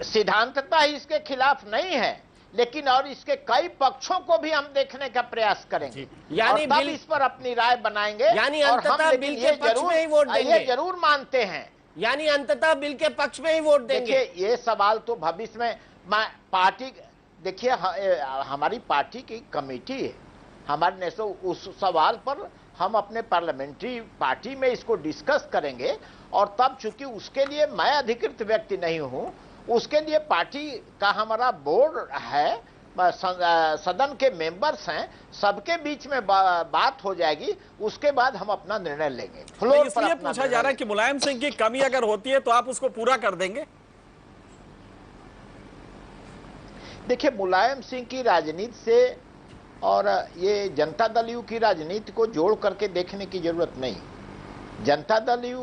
सिद्धांततः इसके खिलाफ नहीं है, लेकिन और इसके कई पक्षों को भी हम देखने का प्रयास करेंगे, यानी तब इस पर अपनी राय बनाएंगे। यानी अंततः बिल के पक्ष में ही वोट देंगे? ये जरूर मानते हैं, यानी अंततः बिल के पक्ष में ही वोट देंगे? देखिए, ये सवाल तो भविष्य में पार्टी, देखिए हमारी पार्टी की कमेटी है, हमारे नेशनल, उस सवाल पर हम अपने पार्लियामेंट्री पार्टी में इसको डिस्कस करेंगे। और तब चूंकि उसके लिए मैं अधिकृत व्यक्ति नहीं हूं, उसके लिए पार्टी का हमारा बोर्ड है, सदन के मेंबर्स हैं, सबके बीच में बात हो जाएगी। उसके बाद हम अपना निर्णय लेंगे। फ्लोर पर इसलिए पूछा जा रहा है कि मुलायम सिंह की कमी अगर होती है तो आप उसको पूरा कर देंगे? देखिए, मुलायम सिंह की राजनीति से और ये जनता दल यू की राजनीति को जोड़ करके देखने की जरूरत नहीं। जनता दल यू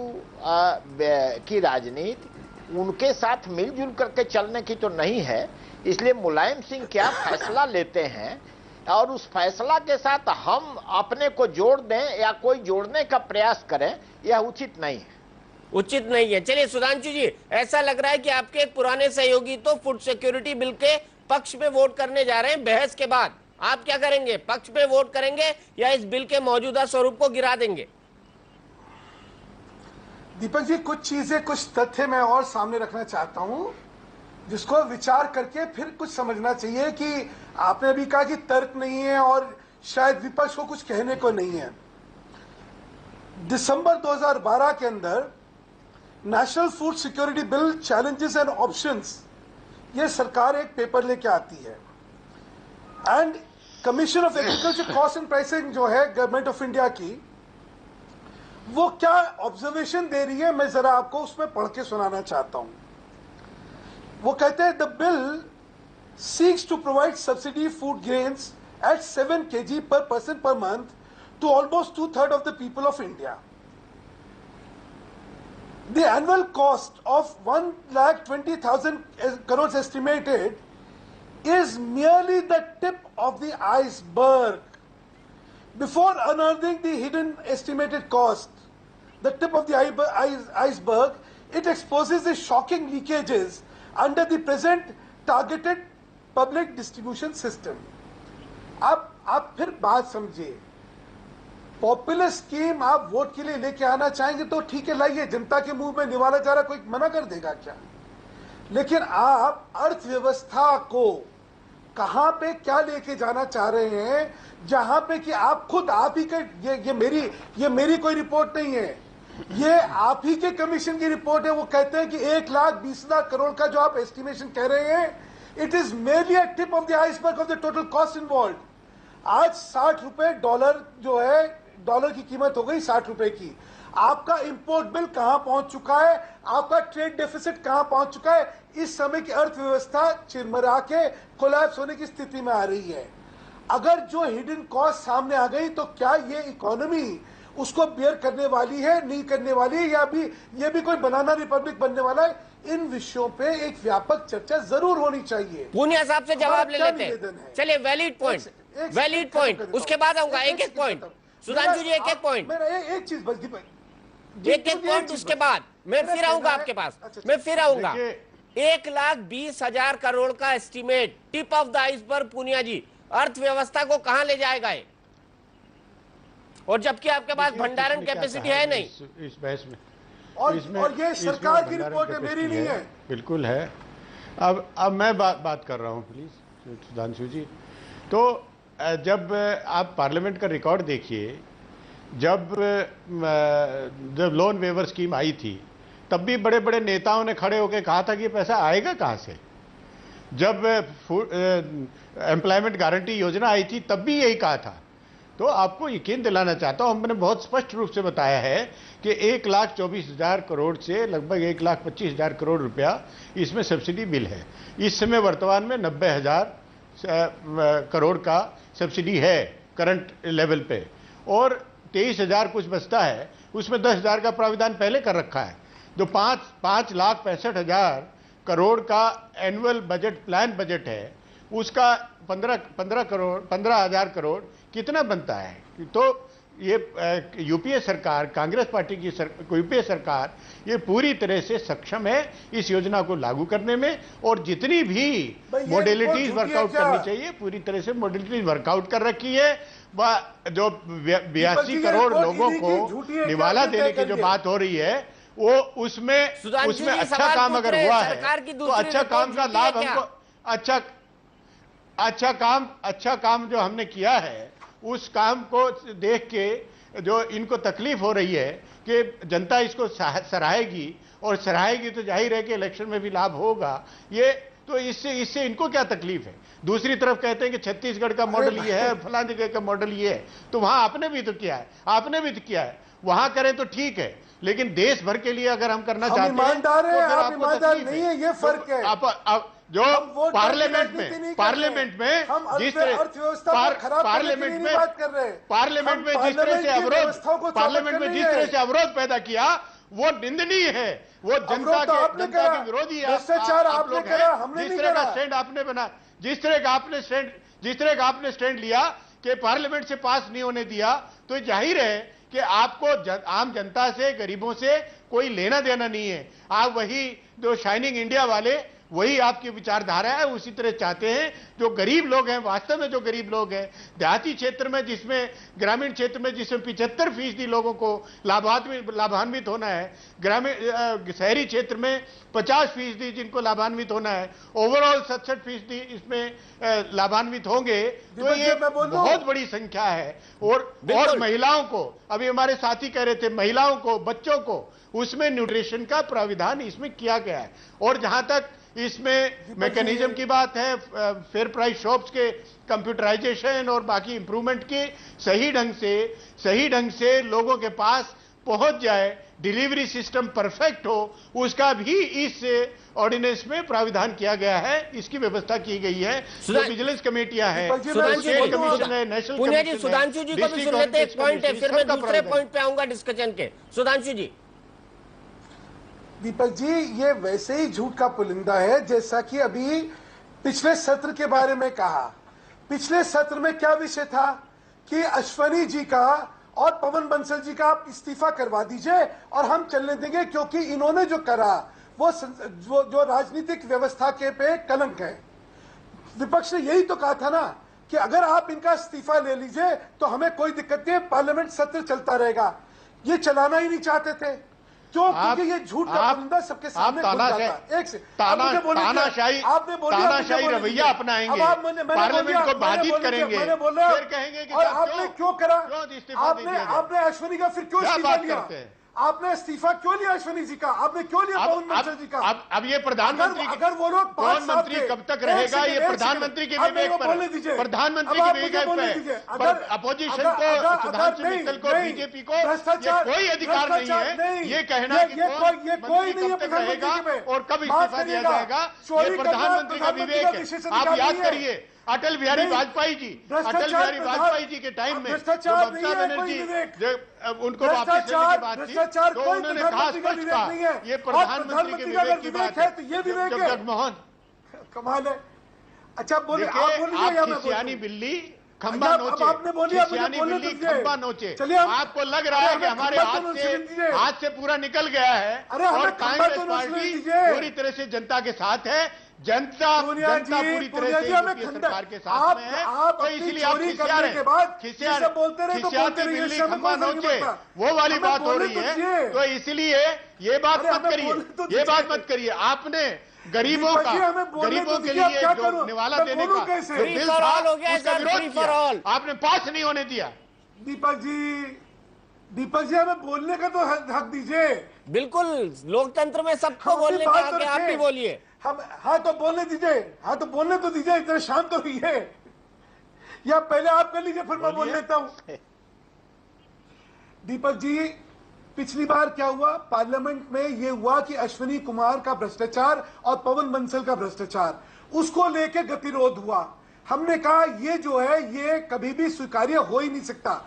की राजनीति उनके साथ मिलजुल करके चलने की तो नहीं है। इसलिए मुलायम सिंह क्या फैसला लेते हैं और उस फैसला के साथ हम अपने को जोड़ दें या कोई जोड़ने का प्रयास करें, यह उचित नहीं है। उचित नहीं है। चलिए सुधांशु जी, ऐसा लग रहा है कि आपके एक पुराने सहयोगी तो फूड सिक्योरिटी बिल के पक्ष में वोट करने जा रहे हैं। बहस के बाद आप क्या करेंगे? पक्ष में वोट करेंगे या इस बिल के मौजूदा स्वरूप को गिरा देंगे? दीपक जी, कुछ चीजें, कुछ तथ्य मैं और सामने रखना चाहता हूं, जिसको विचार करके फिर कुछ समझना चाहिए कि आपने अभी कहा कि तर्क नहीं है और शायद विपक्ष को कुछ कहने को नहीं है। दिसंबर 2012 के अंदर national food security bill challenges and options, ये सरकार एक पेपर लेके आती है and commission of agriculture cost and pricing जो है गवर्नमेंट ऑफ इंडिया की, वो क्या ऑब्जर्वेशन दे रही है, मैं जरा आपको उसमें पढ़ के सुनाना चाहता हूं। वो कहते हैं the bill seeks to provide subsidy food grains at 7 kg per person per month to almost 2/3 of the people of India. The annual cost of 1,20,000 crores estimated is merely the tip of the iceberg. Before unearthing the hidden estimated cost, the tip of the iceberg, it exposes the shocking leakages under the present targeted public distribution system. अब आप फिर बात समझिए, popular scheme आप vote के लिए लेके आना चाहेंगे तो ठीक है, लाइए, जनता के मुंह में निवाला जा रहा, कोई मना कर देगा क्या? लेकिन आप अर्थव्यवस्था को कहां पे क्या लेके जाना चाह रहे हैं, जहां पे कि आप खुद आप ही के, ये मेरी कोई रिपोर्ट नहीं है, ये आप ही के कमीशन की रिपोर्ट है। वो कहते हैं कि 1,20,000 करोड़ का जो आप एस्टिमेशन कह रहे हैं, it is merely a tip of the iceberg of the total cost involve. आज 60 रुपए डॉलर जो है, डॉलर की कीमत हो गई 60 रुपए की। आपका इंपोर्ट बिल कहां पहुंच चुका है, आपका ट्रेड डेफिसिट कहां पहुंच चुका है। इस समय की अर्थव्यवस्था चिरमरा के कोलैप्स होने की स्थिति में आ रही है। अगर जो हिडन कॉस्ट सामने आ गई तो क्या ये इकोनॉमी उसको बियर करने वाली है, नहीं करने वाली है, या भी ये भी कोई बनाना रिपब्लिक बनने वाला है? इन विषयों पे एक व्यापक चर्चा जरूर होनी चाहिए। पूनिया साहब से जवाब ले लेते हैं। चलिए, वैलिड पॉइंट, उसके बाद आऊंगा। एक पॉइंट सुधांशु जी, एक पॉइंट, मेरा एक चीज बस, एक पॉइंट, उसके बाद मैं फिर आऊंगा आपके पास, मैं फिर आऊंगा। 1,20,000 करोड़ का estimate, tip of the iceberg. Poonia ji, अर्थव्यवस्था को कहां ले जाएगा ये? और जबकि आपके पास भंडारण कैपेसिटी है नहीं इस बहस में। और ये सरकार की रिपोर्ट है, मेरी नहीं है। बिल्कुल है। अब मैं बात कर रहा हूं, प्लीज सुधांशु जी। तो जब आप पार्लियामेंट का रिकॉर्ड देखिए, जब लोन वेवर स्कीम आई थी, तब भी बड़े बड़े नेताओं ने खड़े होकर कहा था कि ये पैसा आएगा कहां से। जब एम्प्लॉयमेंट गारंटी योजना आई थी, तब भी यही कहा था। तो आपको यकीन दिलाना चाहता हूं, हमने बहुत स्पष्ट रूप से बताया है कि 1,24,000 करोड़ से लगभग 1,25,000 करोड़ रुपया इसमें सब्सिडी बिल है। इस समय वर्तमान में 90,000 करोड़ का सब्सिडी है करंट लेवल पे, और 23,000 कुछ बचता है, उसमें 10,000 का प्राविधान पहले कर रखा है। जो 5,65,000 करोड़ का एनुअल बजट, प्लान बजट है, उसका 15,000 करोड़ कितना बनता है? तो ये यूपीए सरकार, कांग्रेस पार्टी की यूपीए सरकार, ये पूरी तरह से सक्षम है इस योजना को लागू करने में, और जितनी भी मॉडलिटीज वर्कआउट करनी चाहिए पूरी तरह से मॉडलिटीज वर्कआउट कर रखी है। जो 82 करोड़ लोगों को निवाला देने की जो बात हो रही है, वो उसमें अच्छा काम अगर हुआ है तो अच्छा काम का लाभ हमको, अच्छा काम जो हमने किया है, उस काम को देख के जो इनको तकलीफ हो रही है कि जनता इसको सराहेगी, और सराहेगी तो जाहिर है कि इलेक्शन में भी लाभ होगा। ये तो इससे इनको क्या तकलीफ है? दूसरी तरफ कहते हैं कि छत्तीसगढ़ का मॉडल ये है, फलां जगह का मॉडल ये है। तो वहां आपने भी तो किया है, आपने भी तो किया है, वहां करें तो ठीक है, लेकिन देश भर के लिए अगर हम करना चाहते हैं तो फिर आपको तकलीफ नहीं है। ये फर्क है। आप जो पार्लियामेंट में जिस तरह से अवरोध पैदा किया, वो निंदनीय है, वो जनता के विरोधी है। आप लोग हैं, जिस तरह का स्टैंड आपने बना, जिस तरह का आपने स्टैंड लिया कि पार्लियामेंट से पास नहीं होने दिया, तो जाहिर है कि आपको आम जनता से, गरीबों से कोई लेना देना नहीं है। आप वही जो शाइनिंग इंडिया वाले वही आपकी विचारधारा है, उसी तरह चाहते हैं। जो गरीब लोग हैं, वास्तव में जो गरीब लोग हैं देहाती क्षेत्र में, जिसमें ग्रामीण क्षेत्र में जिसमें 75% लोगों को लाभान्वित होना है, ग्रामीण शहरी क्षेत्र में 50% जिनको लाभान्वित होना है, ओवरऑल 67% इसमें लाभान्वित होंगे, तो ये बहुत बड़ी संख्या है। और महिलाओं को, अभी हमारे साथी कह रहे थे, महिलाओं को, बच्चों को, उसमें न्यूट्रिशन का प्राविधान इसमें किया गया है। और जहां तक इसमें मैकेनिज्म की बात है, फेयर प्राइस शॉप्स के कंप्यूटराइजेशन और बाकी इंप्रूवमेंट की सही ढंग से लोगों के पास पहुंच जाए, डिलीवरी सिस्टम परफेक्ट हो, उसका भी इस ऑर्डिनेंस में प्राविधान किया गया है, इसकी व्यवस्था की गई है। जो विजिलेंस कमेटियां हैं, स्टेट कमीशन है, नेशनल कमीशन है। सुधांशु जी को भी सुन लेते हैं, एक पॉइंट है, फिर मैं दूसरे पॉइंट पे आऊंगा डिस्कशन के। सुधांशु जी। दीपक जी, ये वैसे ही झूठ का पुलिंदा है जैसा कि अभी पिछले सत्र के बारे में कहा। पिछले सत्र में क्या विषय था कि अश्वनी जी का और पवन बंसल जी का आप इस्तीफा करवा दीजिए और हम चलने देंगे, क्योंकि इन्होंने जो करा वो जो राजनीतिक व्यवस्था के पे कलंक है। विपक्ष ने यही तो कहा था ना कि अगर आप इनका इस्तीफा ले लीजिए तो हमें कोई दिक्कत नहीं, पार्लियामेंट सत्र चलता रहेगा। ये चलाना ही नहीं चाहते थे, क्योंकि ये झूठ का पुलिंदा सबके सामने खुल जाता। एक से तानाशाही रवैया अपनाएंगे, पार्लियामेंट को बाधित करेंगे, फिर कहेंगे कि आपने क्यों करा, आपने अश्वनी का फिर क्यों इस्तीफा लिया, आपने इस्तीफा क्यों लिया अश्वनी जी का, आपने क्यों लिया पवन बंसल जी का। अब ये प्रधानमंत्री, अगर वो लोग कौन मंत्री कब तक रहेगा, ये प्रधानमंत्री के विवेक पर, प्रधानमंत्री के विवेक पर, अपोजिशन को, सुधांशु मित्तल को, बीजेपी को कोई अधिकार नहीं है ये कहना कि कौन मंत्री कब तक रहेगा और कब इस्तीफा दिया जाएगा। ये प्रधानमंत्री का विवेक है। आप याद करिए अटल बिहारी वाजपेयी जी के टाइम में जो ममता बनर्जी उनको वापस लेने की बात थी, तो उन्होंने कहा स्पष्ट कहा ये प्रधानमंत्री के विवेक की बात है। जब जगमोहन, कमाल है। अच्छा बोलिए, आप खिसियानी बिल्ली खंबा नोचे, खिसियानी बिल्ली खंबा नोचे। आपको लग रहा है कि हमारे हाथ से पूरा निकल गया है और कांग्रेस पार्टी पूरी तरह से जनता के साथ है। जनता पूरी तरह से यूपीए सरकार के साथ में है, तो इसलिए आप खिसियाते बिल्ली खंबा नोचे वो वाली बात हो रही है। तो इसलिए ये बात मत करिए। आपने गरीबों के लिए जो निवाला देने का जो बिल था उसका विरोध किया, आपने पास नहीं होने दिया। दीपक जी हमें बोलने का तो हक दीजिए। बिल्कुल, लोकतंत्र में सबको बोलने का हक है, आप भी बोलिए। हम हाँ तो बोलने दीजिए, हाँ तो बोलने तो दीजिए, इतना शांत तो रहिए, या पहले आप कर लीजिए फिर मैं बोल लेता हूं। दीपक जी, पिछली बार क्या हुआ पार्लियामेंट में, ये हुआ कि अश्विनी कुमार का भ्रष्टाचार और पवन बंसल का भ्रष्टाचार, उसको लेकर गतिरोध हुआ। हमने कहा ये जो है ये कभी भी स्वीकार्य हो ही नहीं सकता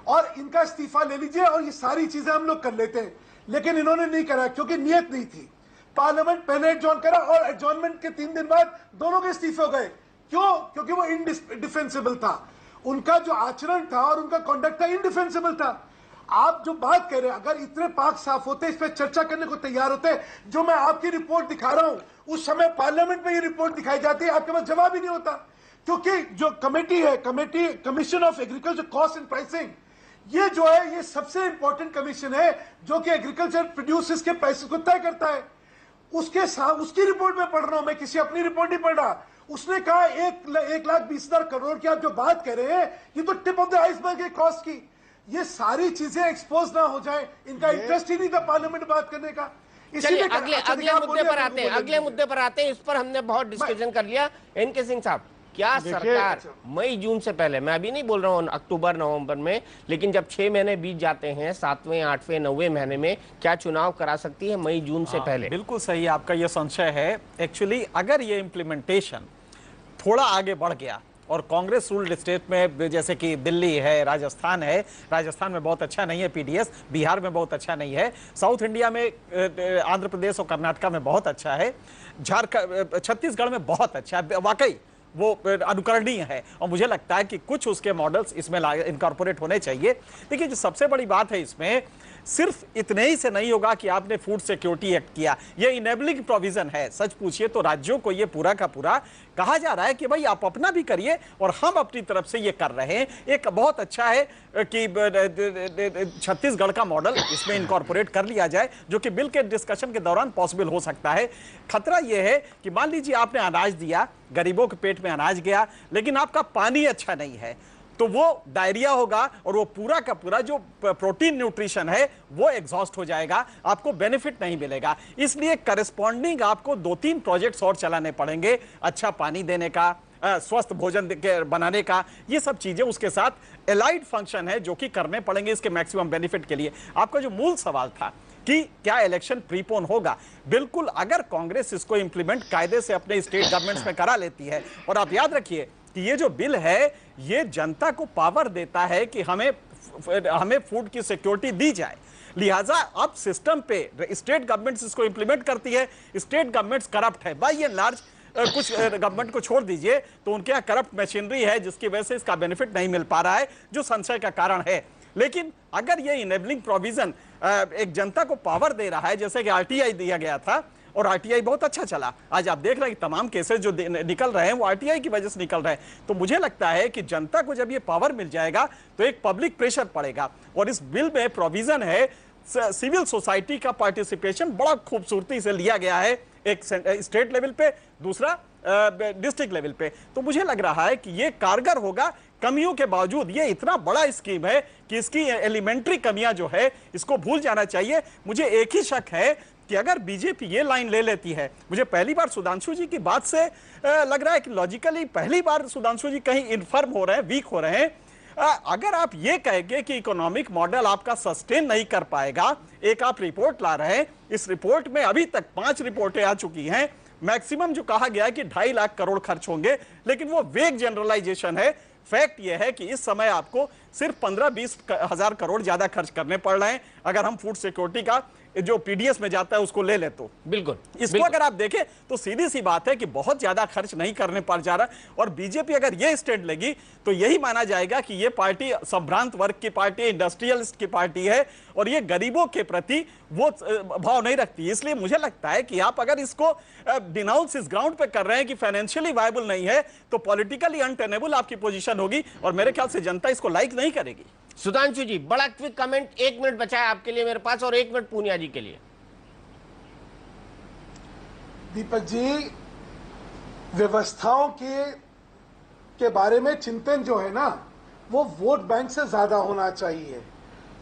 और इनका इस्तीफा ले लीजिए और ये सारी चीजें हम लोग कर लेते हैं। लेकिन इन्होंने नहीं करा क्योंकि नियत नहीं थी। पार्लियामेंट पहले एडजॉर्न करा और एडजॉर्नमेंट के 3 दिन बाद दोनों के इस्तीफे हो गए। क्यों? क्योंकि वो इनडिफेंसिबल था, उनका जो आचरण था और उनका कॉन्डक्ट था इनडिफेंसिबल था। आप जो बात कर रहे हैं, अगर इतने पाक साफ होते, इस पर चर्चा करने को तैयार होते, जो मैं आपकी रिपोर्ट दिखा रहा हूं उस समय पार्लियामेंट में ये रिपोर्ट दिखाई जाती है, आपके पास जवाब ही नहीं होता। क्योंकि जो कमेटी है, commission of agriculture cost and pricing, ये जो है ये सबसे इंपॉर्टेंट कमीशन है जो कि एग्रीकल्चर प्रोड्यूसर्स के पैसे को तय करता है। उसकी रिपोर्ट में पढ़ रहा हूं मैं, किसी अपनी रिपोर्ट नहीं पढ़ रहा। उसने कहा 1,20,000 करोड़ की आप जो बात कर रहे हैं ये तो टिप ऑफ द आइसबर्ग है कॉस्ट की। ये सारी चीजें एक्सपोज ना हो जाए, इनका इंटरेस्ट ही नहीं था पार्लियामेंट में बात करने का। चलिए अगले मुद्दे पर आते हैं। इस पर हमने बहुत डिस्कशन कर लिया। एनके सिंह साहब, क्या सरकार मई जून से पहले, मैं अभी नहीं बोल रहा हूँ अक्टूबर नवंबर में, लेकिन जब 6 महीने बीत जाते हैं, 7वें 8वें 9वें महीने में क्या चुनाव करा सकती है मई जून से पहले? बिल्कुल सही आपका ये संशय है। एक्चुअली अगर ये इम्प्लीमेंटेशन थोड़ा आगे बढ़ गया और कांग्रेस रूल्ड स्टेट में जैसे कि दिल्ली है, राजस्थान है, राजस्थान में बहुत अच्छा नहीं है पीडीएस, बिहार में बहुत अच्छा नहीं है, साउथ इंडिया में आंध्र प्रदेश और कर्नाटका में बहुत अच्छा है, छत्तीसगढ़ में बहुत अच्छा है, वाकई वो अनुकरणीय है और मुझे लगता है कि कुछ उसके मॉडल्स इसमें इनकॉर्पोरेट होने चाहिए। देखिए, जो सबसे बड़ी बात है इसमें, सिर्फ इतने ही से नहीं होगा कि आपने फूड सिक्योरिटी एक्ट किया, ये इनेबलिंग प्रोविजन है। सच पूछिए तो राज्यों को ये पूरा का पूरा कहा जा रहा है कि भाई आप अपना भी करिए और हम अपनी तरफ से ये कर रहे हैं। एक बहुत अच्छा है कि छत्तीसगढ़ का मॉडल इसमें इनकॉर्पोरेट कर लिया जाए, जो कि बिल के डिस्कशन के दौरान पॉसिबल हो सकता है। खतरा यह है कि मान लीजिए आपने अनाज दिया, गरीबों के पेट में अनाज गया, लेकिन आपका पानी अच्छा नहीं है, तो वो डायरिया होगा और वो पूरा का पूरा जो प्रोटीन न्यूट्रिशन है वो एग्जॉस्ट हो जाएगा, आपको बेनिफिट नहीं मिलेगा। इसलिए करस्पॉन्डिंग आपको 2-3 प्रोजेक्ट्स और चलाने पड़ेंगे, अच्छा पानी देने का, स्वस्थ भोजन बनाने का, ये सब चीजें उसके साथ एलाइड फंक्शन है जो कि करने पड़ेंगे इसके मैक्सिमम बेनिफिट के लिए। आपका जो मूल सवाल था कि क्या इलेक्शन प्रीपोन होगा, बिल्कुल अगर कांग्रेस इसको इंप्लीमेंट कायदे से अपने स्टेट गवर्नमेंट्स में करा लेती है, और आप याद रखिए कि ये जो बिल है ये जनता को पावर देता है कि हमें फूड की सिक्योरिटी दी जाए। लिहाजा अब सिस्टम पे स्टेट गवर्नमेंट्स इसको इंप्लीमेंट करती है, स्टेट गवर्नमेंट्स करप्ट है बाय एंड लार्ज, कुछ गवर्नमेंट को छोड़ दीजिए तो उनके यहाँ करप्ट मशीनरी है जिसकी वजह से इसका बेनिफिट नहीं मिल पा रहा है, जो संशय का कारण है। लेकिन अगर ये इनेबलिंग प्रोविजन एक जनता को पावर दे रहा है, जैसे कि आरटीआई दिया गया था और आरटीआई बहुत अच्छा चला, आज आप देख रहे हैं कि तमाम केसेस जो निकल रहे हैं वो आरटीआई की वजह से निकल रहे हैं, तो मुझे लगता है कि जनता को जब ये पावर मिल जाएगा तो एक पब्लिक प्रेशर पड़ेगा। और इस बिल में प्रोविजन है सिविल सोसाइटी का पार्टिसिपेशन बड़ा खूबसूरती से लिया गया है, एक स्टेट लेवल पे, दूसरा डिस्ट्रिक्ट लेवल पे। तो मुझे लग रहा है कि ये कारगर होगा। कमियों के बावजूद ये इतना बड़ा स्कीम है कि इसकी एलिमेंट्री कमियां जो है इसको भूल जाना चाहिए। मुझे एक ही शक है कि अगर बीजेपी ये लाइन ले लेती है, मुझे पहली बार सुधांशु जी की बात से लग रहा है कि लॉजिकली पहली बार सुधांशु जी कहीं इनफर्म हो रहे हैं, वीक हो रहे हैं। अगर आप ये कहेंगे कि इकोनॉमिक मॉडल आपका सस्टेन नहीं कर पाएगा, एक आप रिपोर्ट ला रहे हैं, इस रिपोर्ट में अभी तक 5 रिपोर्टें आ चुकी हैं, मैक्सिमम जो कहा गया है कि 2.5 लाख करोड़ खर्च होंगे, लेकिन वो वेग जनरलाइजेशन है। फैक्ट यह है कि इस समय आपको सिर्फ 15-20 हजार करोड़ ज्यादा खर्च करने पड़ रहे हैं अगर हम फूड सिक्योरिटी का जो पीडीएस में जाता है उसको ले ले तो। बिल्कुल, इसको अगर आप देखें तो सीधी सी बात है कि बहुत ज्यादा खर्च नहीं करने पड़ जा रहा। और बीजेपी अगर ये स्टैंड लेगी तो यही माना जाएगा कि ये पार्टी संभ्रांत वर्ग की पार्टी, इंडस्ट्रियलिस्ट की पार्टी है और ये गरीबों के प्रति वो भाव नहीं रखती। इसलिए मुझे लगता है कि आप अगर इसको डिनाउंस इस ग्राउंड पे कर रहे हैं कि फाइनेंशियली वायबल नहीं है, तो पॉलिटिकली अनटेनेबल आपकी पोजीशन होगी और मेरे ख्याल से जनता इसको लाइक नहीं करेगी। सुधांशु जी, बड़ा क्विक कमेंट, 1 मिनट बचा है आपके लिए मेरे पास और 1 मिनट पूनिया जी के लिए। दीपक जी, व्यवस्थाओं के बारे में चिंतन जो है ना, वो वोट बैंक से ज्यादा होना चाहिए।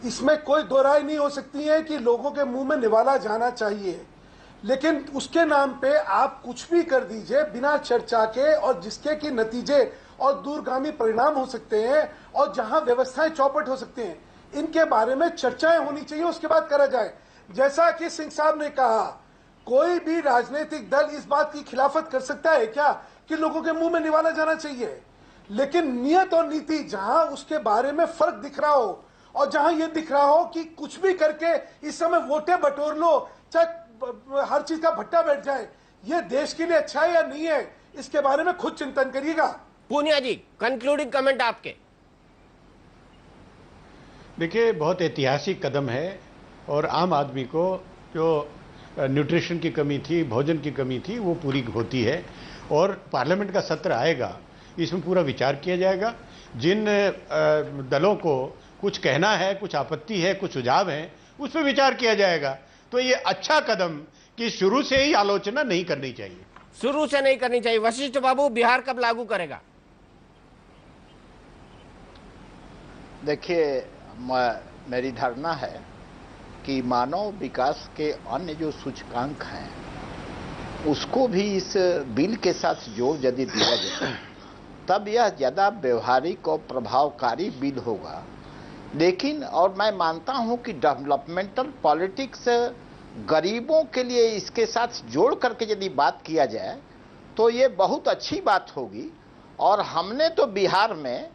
इसमें कोई दो राय नहीं हो सकती है कि लोगों के मुंह में निवाला जाना चाहिए, लेकिन उसके नाम पे आप कुछ भी कर दीजिए बिना चर्चा के, और जिसके कि नतीजे और दूरगामी परिणाम हो सकते हैं और जहां व्यवस्थाएं चौपट हो सकते हैं, इनके बारे में चर्चाएं होनी चाहिए, उसके बाद करा जाए। जैसा कि सिंह साहब ने कहा, कोई भी राजनीतिक दल इस बात की खिलाफत कर सकता है क्या कि लोगों के मुंह में निवाला जाना चाहिए, लेकिन नियत और नीति जहां उसके बारे में फर्क दिख रहा हो और जहां यह दिख रहा हो कि कुछ भी करके इस समय वोटें बटोर लो, चाहे हर चीज का भट्टा बैठ जाए, यह देश के लिए अच्छा है या नहीं है, इसके बारे में खुद चिंतन करिएगा। पूनिया जी, कंक्लूडिंग कमेंट आपके। देखिए, बहुत ऐतिहासिक कदम है और आम आदमी को जो न्यूट्रिशन की कमी थी, भोजन की कमी थी, वो पूरी होती है। और पार्लियामेंट का सत्र आएगा, इसमें पूरा विचार किया जाएगा। जिन दलों को कुछ कहना है, कुछ आपत्ति है, कुछ सुझाव है, उस पर विचार किया जाएगा। तो ये अच्छा कदम कि शुरू से ही आलोचना नहीं करनी चाहिए, शुरू से नहीं करनी चाहिए। वशिष्ठ बाबू, बिहार कब लागू करेगा? देखिए, मेरी धारणा है कि मानव विकास के अन्य जो सूचकांक हैं उसको भी इस बिल के साथ जोड़ यदि दिया जाए तब यह ज़्यादा व्यवहारिक और प्रभावकारी बिल होगा। लेकिन और मैं मानता हूं कि डेवलपमेंटल पॉलिटिक्स गरीबों के लिए इसके साथ जोड़ करके यदि बात किया जाए तो ये बहुत अच्छी बात होगी। और हमने तो बिहार में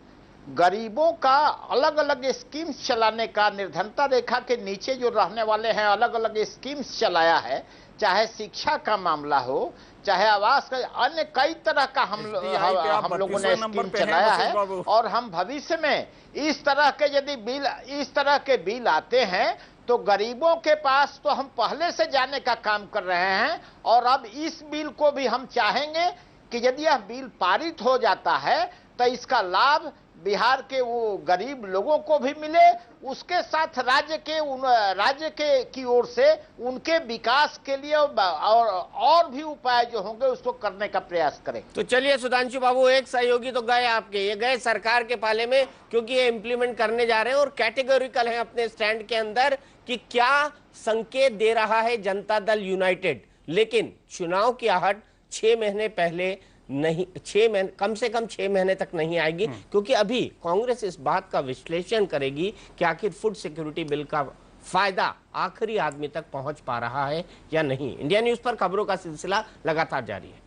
गरीबों का अलग अलग स्कीम्स चलाने का, निर्धनता रेखा के नीचे जो रहने वाले हैं अलग अलग स्कीम्स चलाया है, चाहे शिक्षा का मामला हो, चाहे आवास का, अन्य कई तरह का हम लोगों ने स्कीम चलाया है। और हम भविष्य में इस तरह के बिल आते हैं तो गरीबों के पास तो हम पहले से जाने का काम कर रहे हैं। और अब इस बिल को भी हम चाहेंगे कि यदि यह बिल पारित हो जाता है तो इसका लाभ बिहार के वो गरीब लोगों को भी मिले, उसके साथ राज्य के की ओर से उनके विकास के लिए और भी उपाय जो होंगे उसको करने का प्रयास करें। तो चलिए सुधांशु बाबू, एक सहयोगी तो गए आपके, ये गए सरकार के पाले में क्योंकि ये इंप्लीमेंट करने जा रहे हैं और कैटेगोरिकल है अपने स्टैंड के अंदर कि क्या संकेत दे रहा है जनता दल यूनाइटेड। लेकिन चुनाव की आहट 6 महीने पहले नहीं, 6 महीने कम से कम 6 महीने तक नहीं आएगी, क्योंकि अभी कांग्रेस इस बात का विश्लेषण करेगी कि आखिर फूड सिक्योरिटी बिल का फायदा आखिरी आदमी तक पहुंच पा रहा है या नहीं। इंडिया न्यूज पर खबरों का सिलसिला लगातार जारी है।